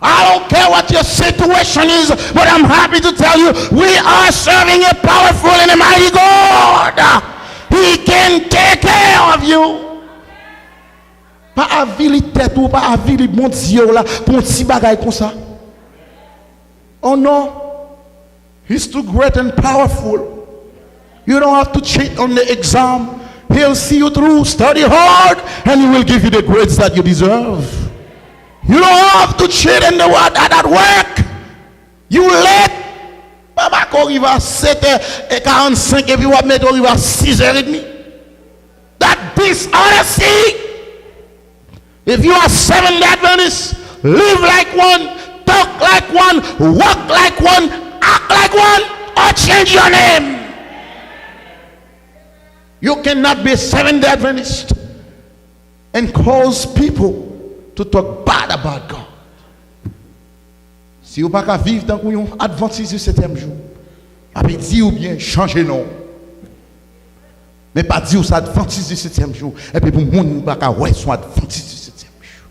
I don't care what your situation is, but I'm happy to tell you we are serving a powerful and a mighty God. He can take care of you. Pas avili tête ou pas avili bon Dieu là pour un petit bagay comme ça. Oh non. He's too great and powerful. You don't have to cheat on the exam. He'll see you through. Study hard and he will give you the grades that you deserve. You don't have to cheat in the work at work. You let Papa arrive à 7h45 et puis on va mettre arrive à 6h30. That dishonesty. If you are Seventh-day Adventist, live like one, talk like one, walk like one, act like one, or change your name. You cannot be a Seventh-day Adventist and cause people to talk bad about God. Si vous ne pouvez pas vivre dans un Adventiste du 7e jour, après dire ou bien changer non. Mais pas dire ça Adventiste du 7e jour. Et puis pour le monde, pas qu'à ouais son Adventiste du 7e jour.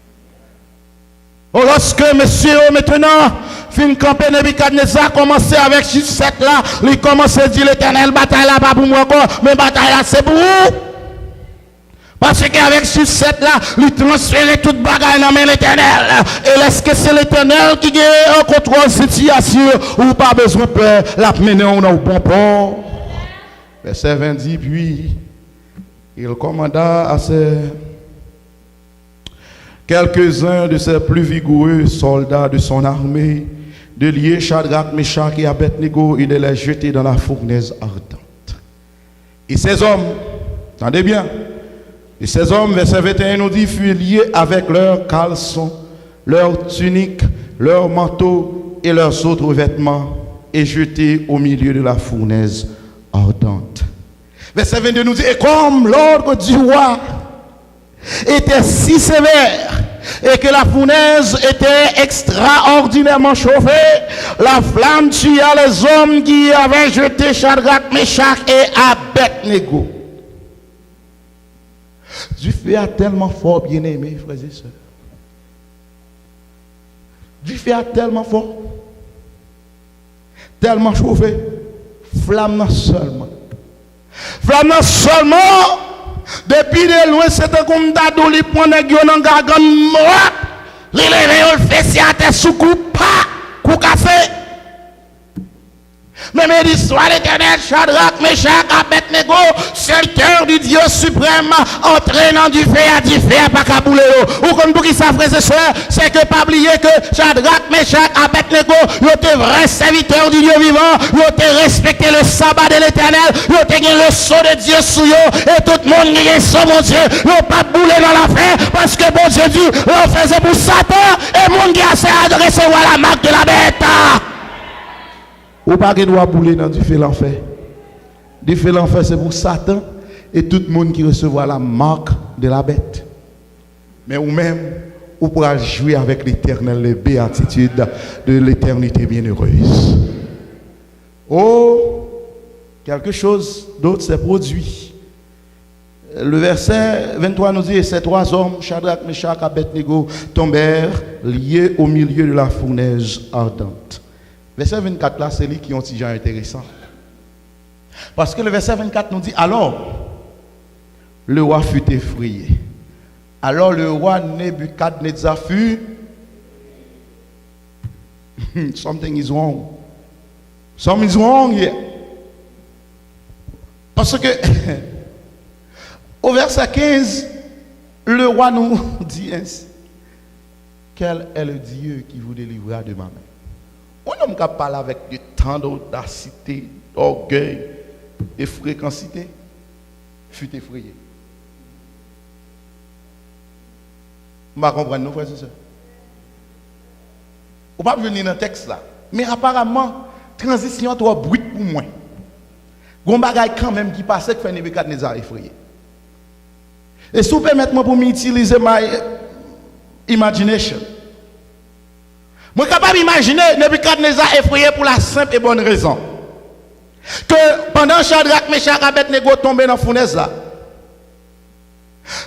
Oh, lorsque monsieur maintenant fin camper Nebuchadnezzar commencé avec juste 7 là, il commence à dire l'Éternel bataille là pas pour moi encore, mais bataille là c'est pour vous. Parce qu'avec ce 7 là, il transfère toute bagaille dans l'Éternel. Et est-ce que c'est l'Éternel qui a un contrôle de cette situation ou pas besoin de peur, la mener au bon port. Verset 20 dit, puis il commanda à quelques-uns de ses plus vigoureux soldats de son armée de lier Shadrach, Meshach et Abednego et de les jeter dans la fournaise ardente. Et ces hommes, attendez bien, et ces hommes, verset 21 nous dit, furent liés avec leurs caleçons, leurs tuniques, leurs manteaux et leurs autres vêtements et jetés au milieu de la fournaise ardente. Verset 22 nous dit, et comme l'ordre du roi était si sévère et que la fournaise était extraordinairement chauffée, la flamme tua les hommes qui avaient jeté Shadrach, Meshach et Abednego. Du feu a tellement fort, bien aimé, frères et sœurs. Du feu a tellement fort, tellement chauffé, flamme seulement. Flamme seulement, depuis de loin, c'est un comme d'ado, il prend un guillon en gargan mort, il lève, il fait si à terre sous coup, pas, coup cassé. Même l'histoire l'Éternel, Shadrach, Meshach, Abednego, serviteur du Dieu suprême, entraînant du feu à du feu à pas cabouler. Ou comme pour qui ça, frères et sœurs, c'est que pas oublier que Shadrach, Meshach, Abednego, ils étaient vrais serviteurs du Dieu vivant, ils étaient respecté le sabbat de l'Éternel, ils étaient gagné le sceau de Dieu sous eux, et tout le monde gagne son mon Dieu, ils n'ont pas boulé dans l'enfer, parce que bon Dieu dit, l'enfer c'est pour Satan, et le monde qui a assez à recevoir la marque de la bête. Ou pas qu'il doit bouler dans du feu l'enfer. Du feu l'enfer c'est pour Satan et tout le monde qui recevra la marque de la bête. Mais ou même, ou pourra jouer avec l'Éternel, les béatitudes de l'éternité bienheureuse. Oh, quelque chose d'autre s'est produit. Le verset 23 nous dit, et ces 3 hommes, Shadrach, Meshach, Abednego, tombèrent liés au milieu de la fournaise ardente. Verset 24 là, c'est lui qui ont un petit genre intéressant. Parce que le verset 24 nous dit, alors, le roi fut effrayé. Alors le roi Nebuchadnezzar fut... Something is wrong. Something is wrong here. Parce que, au verset 15, le roi nous dit ainsi, quel est le Dieu qui vous délivrera de ma main? On homme qui parle avec de tant d'audacité, d'orgueil, de fréquencité, fut effrayé. On va comprendre, nos frères et sœurs. On va venir dans le texte là. Mais apparemment, transition trop brute pour moi. Il y a un bagage quand même qui passait que fait Nebuchadnezzar effrayé. Et si vous permettez-moi pour m'utiliser ma imagination. Je suis capable d'imaginer Nebuchadnezzar effrayé pour la simple et bonne raison. Que pendant Shadrach, Meshach, Abednego tombé dans la fournaise là,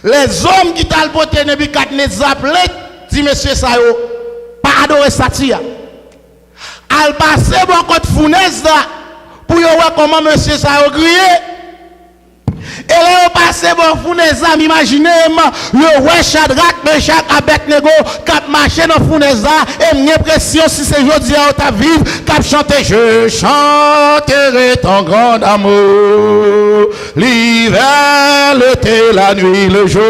les hommes qui t'ont porté Nebuchadnezzar, dit monsieur Sayo, pas adorer Satia. Al passer bon côté fournaise là, pour voir comment monsieur Sayo grillé. Et là, on passe bon fournaise, imaginez, le roi Shadrach, Meshach, Abednego, cap marché dans fournaise, et j'ai l'impression si c'est aujourd'hui à ta vie, cap chanter, je chanterai ton grand amour, l'hiver, l'été, la nuit, le jour,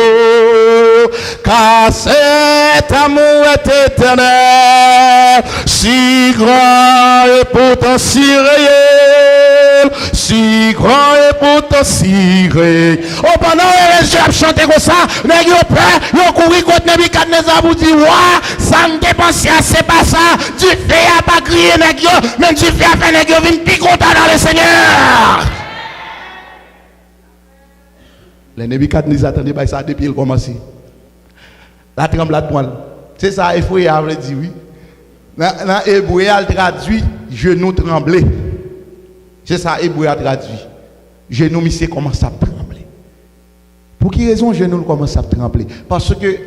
car cet amour est éternel, si grand et pourtant si réel, si grand et pourtant si vrai. Oh, pendant que les gens chantent comme ça, les gens peur, ils ont couru contre Nebuchadnezzar pour dire, ouais, ça me dépense, c'est pas ça. Du fait à pas crier, les gens, même du fait à faire les gens, viennent plus content dans le Seigneur. Les Nebuchadnezzar attendaient ça depuis le commencé. La tremblade poil. C'est ça, il faut y avoir dit oui. Dans Hébreu, elle traduit genou tremblé. C'est ça, Hébreu a traduit. Genou, monsieur, commence à trembler. Pour quelle raison genou commence à trembler? Parce que,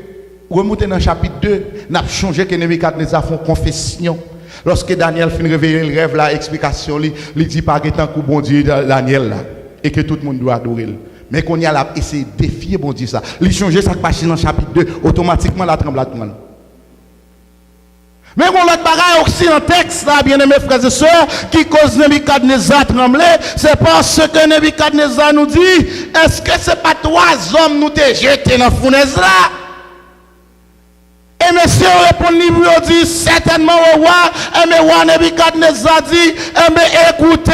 remontez dans le chapitre 2, nous avons changé que Nebuchadnezzar font confession. Lorsque Daniel finit de réveiller le rêve, la explication, il dit pas que tant que bon Dieu Daniel là, et que tout le monde doit adorer. Mais qu'on y a là, essayer de défier bon Dieu ça. Il change ça qui passe dans le chapitre 2, automatiquement la tremblade. Mais on l'autre bagaille aussi en texte, là, bien aimés frères et sœurs, qui cause Nebuchadnezzar trembler, c'est parce que Nebuchadnezzar nous dit, est-ce que c'est pas trois hommes nous t'es jetés dans la fournaise là? Et monsieur répond, il dit, certainement au roi, et mais roi Nebuchadnezzar dit, écoutez,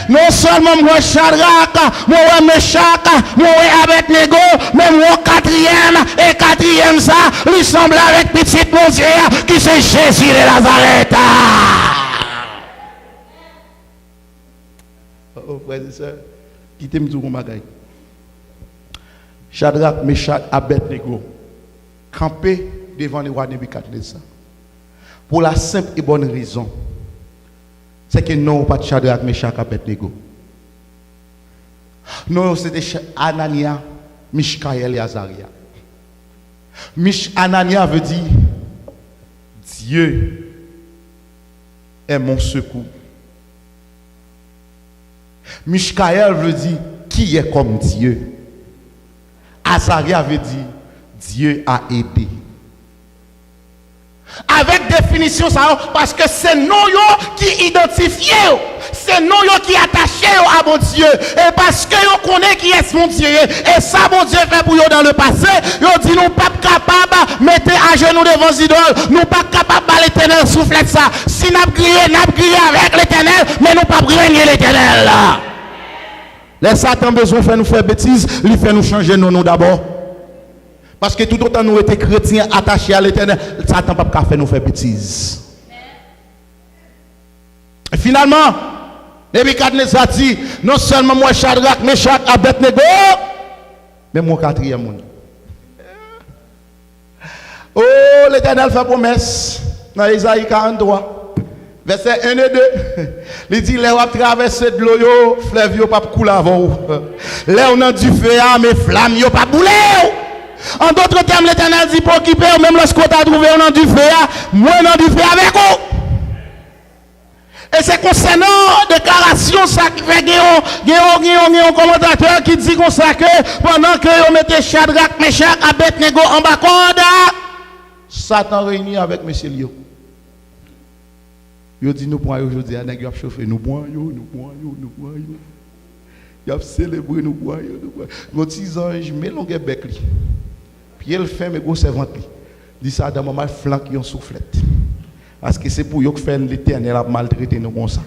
non seulement moi Shadrach, moi Meshach, moi Abednego, mais moi quatrième ça, il semble avec petite monsieur qui c'est Jésus de Nazareth. Oh frères et sœurs, quittez-moi tout mon bagaille. Shadrach, Meshach, Abednego, campé devant le roi Nebuchadnezzar. Pour la simple et bonne raison, c'est que non, pas de Shadrach, Meshach, Abednego. Non, c'était Anania, Mishkaël et Azaria. Anania veut dire Dieu est mon secours. Mishkaël veut dire qui est comme Dieu. Azaria veut dire Dieu a aidé. Avec définition ça, parce que c'est nous qui identifions, c'est nous qui attachons à mon Dieu, et parce que nous connaissons qui est mon Dieu, et ça mon Dieu fait pour nous dans le passé, nous dit nous pas capables de mettre à genoux devant les idoles, nous pas capables de l'éternel souffler ça, si nous crions avec l'éternel, mais nous pas régner l'éternel. Les Satan besoin de faire nous faire bêtises, il fait nous changer nos noms d'abord. Parce que tout autant nous étions chrétiens attachés à l'éternel, Satan ne peut pas faire nous faire bêtises. Et finalement, Nebuchadnezzar dit, non seulement moi Shadrach, Meshach, Abednego, mais mon quatrième monde. Oh, l'éternel fait promesse dans Isaïe 43, verset 1 et 2. Il dit, les wap traverser de l'eau, fleuve yo pas couler avant vous. Les on a du feu, mais flamme yo pas bouler. En d'autres termes, l'éternel dit pour occuper, même lorsqu'on t'a trouvé on a du feu, moi on a du feu avec vous. Et c'est concernant déclaration, ça qui fait un commentateur qui dit comme ça que pendant que vous mettez Shadrach, Meshach, Abednego en bas corde, Satan réunit avec M. Lio. Il dit nous pouvons aujourd'hui, il a chauffé, nous pouvons. Il a célébré, nous pouvons. Nos petits anges, mais l'on a bec. Puis il fait, mais gros servante. Il dit ça dans ma flanc qui ont soufflette. Parce que c'est pour eux que fait l'éternel a maltraité nous comme ça.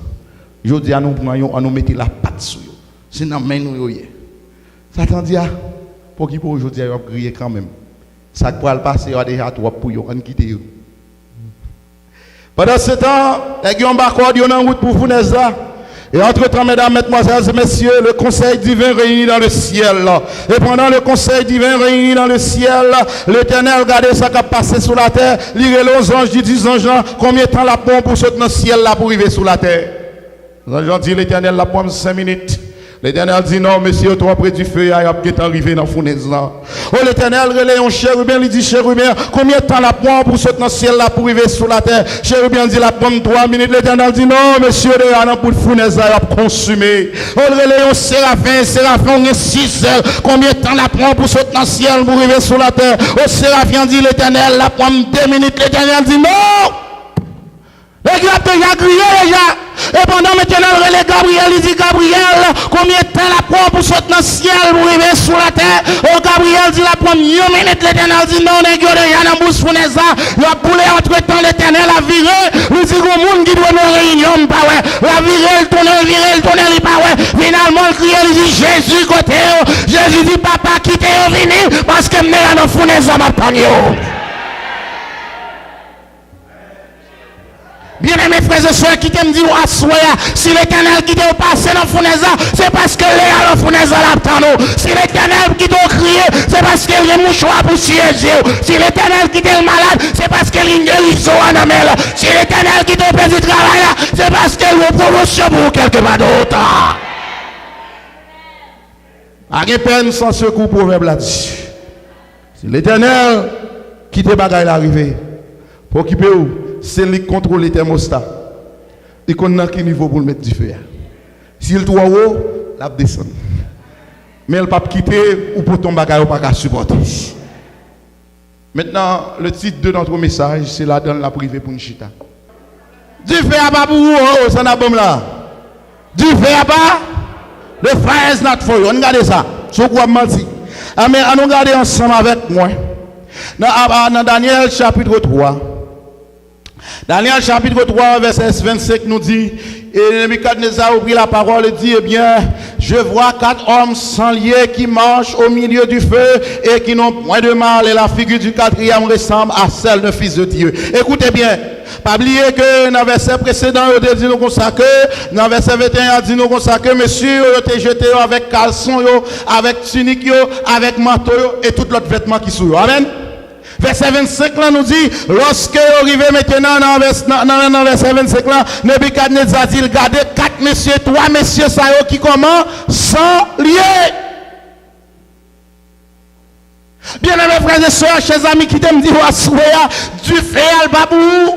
Je dis à nous, nous mettons la patte sur eux. C'est dans main nous. Satan dit, pour qui pour aujourd'hui, il va griller quand même. Ça pourra le passer, il y a déjà trois pour eux, on quitte eux. Pendant ce temps, les gens ont en route pour Founesa. Et entre-temps, mesdames, mesdemoiselles et messieurs, le conseil divin réuni dans le ciel. Et pendant le conseil divin réuni dans le ciel, l'Éternel regardait ça qui a passé sur la terre. Lire les anges, dit aux anges, combien de temps la pompe pour sauter dans le ciel là pour arriver sur la terre. Les anges dit l'Éternel la pompe 5 minutes. L'Éternel dit non, monsieur, toi près du feu, il y a qui arrivé dans la fournaise là. Oh, l'Éternel relève un chérubin, il dit chérubin, combien de temps la pompe pour sauter dans le ciel là pour arriver sur la terre? Chérubin dit la pompe 3 minutes. L'Éternel dit non, monsieur, il y a pour la fournaise là, il a consumé. Oh, relève un séraphin, on est 6 heures. Combien de temps la pompe pour sauter dans le ciel pour arriver sur la terre? Oh, séraphin dit l'Éternel, la pompe 2 minutes. L'Éternel dit non. Les gars, tu as crié déjà. Et pendant maintenant, le relais Gabriel, il dit Gabriel, combien de temps la prend pour sauter dans le ciel, pour arriver sur la terre? Oh, Gabriel dit la prend 1 minute, l'éternel dit non, on est gardé, dans bouche fournaise, il a boulé entre temps, l'éternel a viré, il dit au monde qui doit nous réunion, pas ouais, la viré, le tourner, pas ouais, finalement, le crier, il dit Jésus côté, Jésus dit papa, quittez, venez, parce que nous sommes dans la fournaise, m'attend. Bien-aimés frères et sœurs, qui t'aiment dire, si l'éternel qui t'a passé dans la fournaise, c'est parce que les la fournaise l'attend nous. Si l'éternel qui t'a crié, c'est parce qu'il y a un mouchoir pour siéger. Si l'éternel qui t'a malade, c'est parce qu'il y a une guérison en amel. Si l'éternel qui t'a perdu le travail, c'est parce qu'il y a une promotion pour quelque part d'autre. A rien peine sans secours proverbe là-dessus. Si l'éternel qui te bagaille l'arrivée, pour occuper où? C'est lui qui contrôle les thermostats. Il connaît quel niveau pour le mettre du feu. S'il doit haut, il descend. Mais il ne peut pas quitter ou pour ton bagage, il ne peut pas supporter. Maintenant, le titre de notre message, c'est là dans la privée pour une chita. Du feu à bas pour vous, ça n'a pas là. Du feu à bas, the fire is not for you. On regarde ça. C'est quoi menti. Mais on regarde ensemble avec moi. Dans Daniel chapitre 3. Daniel chapitre 3, verset 25 nous dit, et Nebuchadnezzar ouvrit la parole et dit, eh bien, je vois 4 hommes sans lier qui marchent au milieu du feu et qui n'ont point de mal, et la figure du 4e ressemble à celle d'un fils de Dieu. Écoutez bien, pas oublier que dans le verset précédent, il a dit nous consacrer, dans le verset 21, il a dit nous consacrer, monsieur, il a été jeté avec caleçon, avec tunique, avec manteau et tout l'autre vêtement qui sont. Amen. Verset 25 là nous dit, lorsque arrivé maintenant dans verset 25 là, Nebuchadnezzar dit, regardez 4 messieurs, 3 messieurs ça qui comment? Sans lier. Bien-aimés frères et sœurs, chers amis qui t'aiment dire, du fait à babou,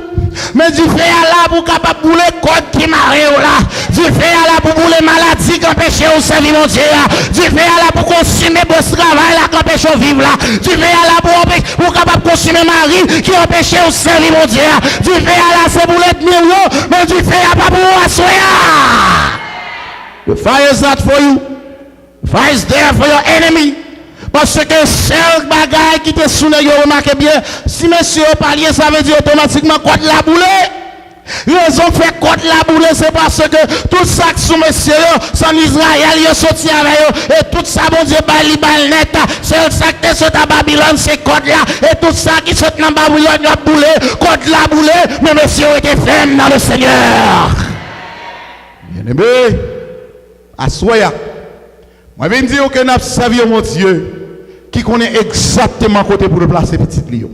mais du fait à la pour capable bouler code qui marre là, du fait à la pour bouler maladie qui empêche au servir mon Dieu, du fait à la pour consommer beau travail là qui empêche au vivre là, du fait à la pour capable consommer mari qui empêche au servir mon Dieu, du fait à la c'est boulette million, mais du fait à babou à soya. The fire is not for you. The fire is there for your enemy. Parce que seul bagaille qui te souvient, remarquez bien, si monsieur parlier, ça veut dire automatiquement quoi de la boule. Raison fait quoi de la boule, c'est parce que tout ça qui sous monsieur, sans Israël, il est sorti avec eux, et tout ça, bon Dieu, bali net, c'est ça qui est sorti à Babylone, c'est code là, et tout ça qui sort dans Babylone, il a boule, code la boule, mais monsieur était ferme dans le Seigneur. Bien aimé, à soya. Moi, je vais me dire que nous avons servi mon Dieu qui connaît exactement côté pour le placer petit lion.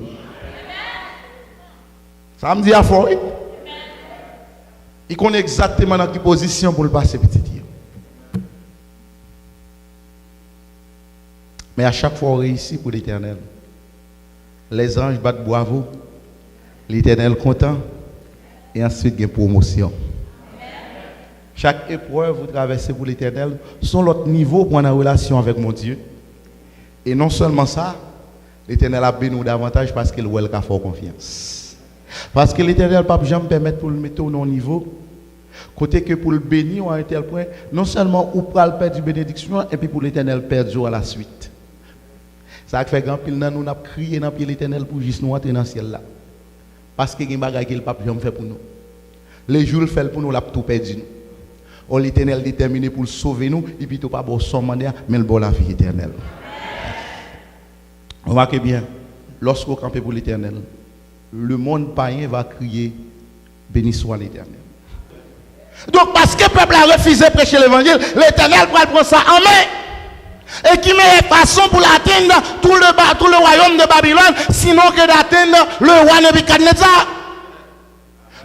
Ça me dit à fort. Il connaît exactement dans quelle position pour le placer petit lion. Mais à chaque fois on réussit pour l'Éternel. Les anges battent bravo. L'Éternel content. Et ensuite il y a une promotion. Chaque épreuve vous traversez pour l'Éternel sont l'autre niveau pour une relation avec mon Dieu. Et non seulement ça, l'Éternel a béni davantage parce qu'il a fort confiance. Parce que l'Éternel ne peut jamais permettre pour le mettre au niveau. Côté que pour le bénir à un tel point, non seulement ou pour le perdre du bénédiction, et puis pour l'Éternel perdre à la suite. Ça fait grand pile nous avons crié dans l'Éternel pour juste nous entrer dans le ciel là. Parce qu'il y a des choses qu'il ne peut jamais faire pour nous. Les jours le fait pour nous, l'a tout perdu. L'Éternel déterminé pour le sauver nous, et puis tout pas bon son mandat, mais le bon la vie éternelle. Remarquez bien, lorsqu'on campe pour l'Éternel, le monde païen va crier, béni soit l'Éternel. Donc parce que le peuple a refusé de prêcher l'évangile, l'Éternel va prendre ça en main. Et qui met façon pour l'atteindre tout le royaume de Babylone, sinon que d'atteindre le roi Nebuchadnezzar.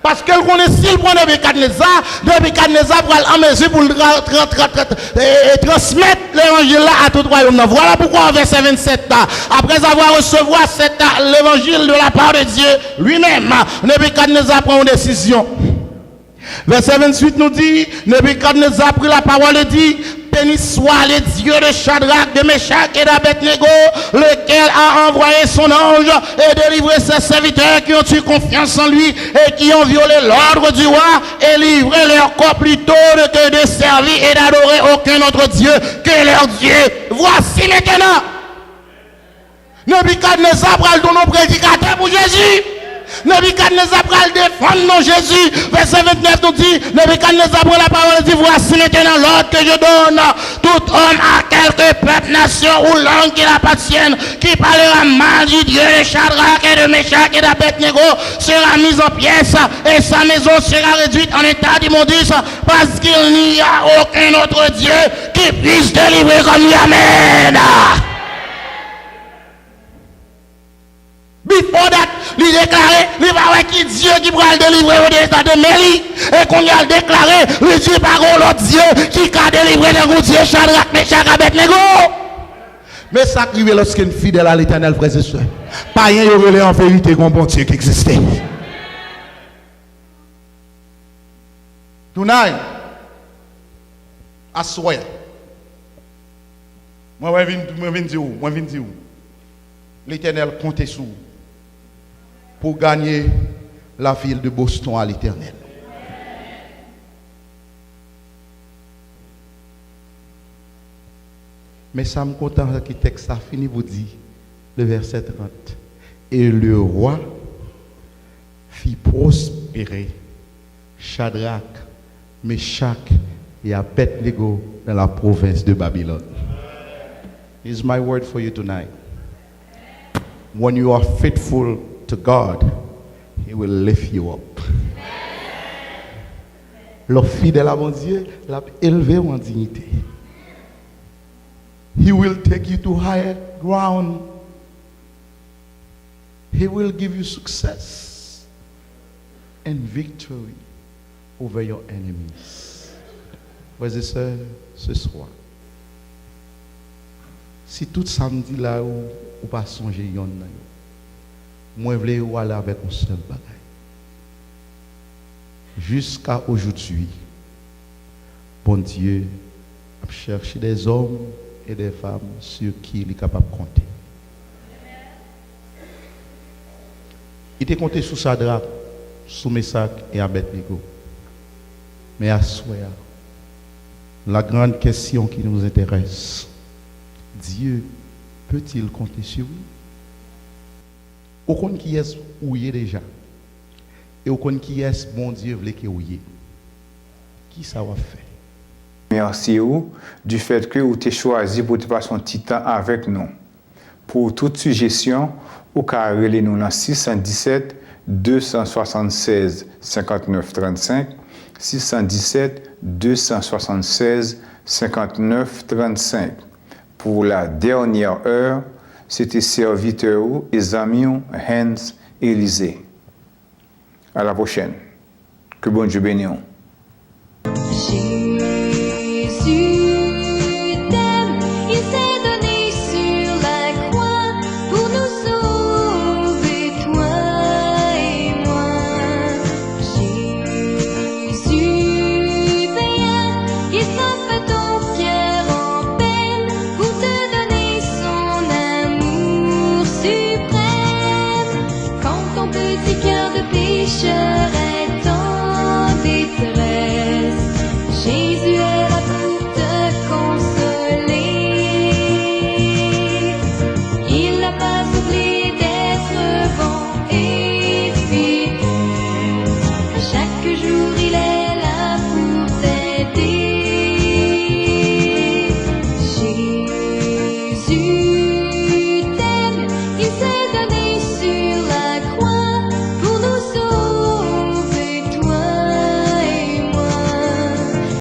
Parce qu'elle connaît s'il prend Nebuchadnezzar va en mesure pour transmettre l'évangile à tout le royaume. Voilà pourquoi en verset 27, après avoir reçu l'évangile de la part de Dieu lui-même, Nebuchadnezzar prend une décision. Verset 28 nous dit, Nebuchadnezzar prit la parole et dit, béni soit le Dieu de Shadrach, de Meshach et d'Abednego, lequel a envoyé son ange et délivré ses serviteurs qui ont eu confiance en lui et qui ont violé l'ordre du roi et livré leur corps plutôt que de servir et d'adorer aucun autre Dieu que leur Dieu. Voici maintenant. Nebuchadnezzar pral ton nom prédicateur pour Jésus. Nebuchadnezzar pral défendre non Jésus. Verset 29 nous dit, Nebuchadnezzar prend la parole et dit, voici maintenant l'ordre que je donne. Tout homme à quelque peuple, nation ou langue qu'il appartienne, qui parlera mal du Dieu de Shadrach et de Meshach et d'Abednego sera mis en pièces et sa maison sera réduite en état d'immondice parce qu'il n'y a aucun autre Dieu qui puisse délivrer comme lui. Amen. Before that, il déclaré, il va qui Dieu qui va le délivrer au état de Mélie. Et qu'on y a déclaré, le Dieu par l'autre Dieu qui a délivré le Dieu Shadrach, Meshach, Abednego. Mais ça arrive lorsqu'une fidèle à l'éternel, frères et sœurs. Pas rien, il y aurait en vérité un bon Dieu qui existait. Tonight, I swear. Moi, je viens dire où? L'éternel compte sur vous pour gagner la ville de Boston à l'éternel. Mais ça me content que le texte a fini vous dit, le verset 30. Et le roi fit prospérer Shadrach, Meshach et Abednego dans la province de Babylone. This is my word for you tonight. When you are faithful to God, He will lift you up. Le fidèle à mon Dieu l'a élevé en dignité. He will take you to higher ground. He will give you success and victory over your enemies. Frères et sœurs, ce soir, si tout samedi là où ou pas songer yon nan yo, moi vle ou aller avec un seul bagay. Jusqu'à aujourd'hui, bon Dieu a cherché des hommes et des femmes sur qui il est capable de compter. Il était compté sous Shadrach, sous Meshach et Abednego. Mais à soi, la grande question qui nous intéresse, Dieu peut-il compter sur vous? Au compte qui est où il est déjà. Et au compte qui est bon Dieu veut que vous y. Qui ça va faire? Merci vous du fait que vous avez choisi pour te passer un petit temps avec nous. Pour toute suggestion, vous pouvez nous dans 617 276 59 35, 617 276 59 35. Pour la dernière heure, c'était serviteur et amis Hans Élisée. À la prochaine. Que bon Dieu bénisse. Jésus t'aime, il s'est donné sur la croix pour nous sauver, toi et moi. Jésus paya, il s'offre ton cœur en peine pour te donner son amour suprême. Quand ton petit cœur de pécheur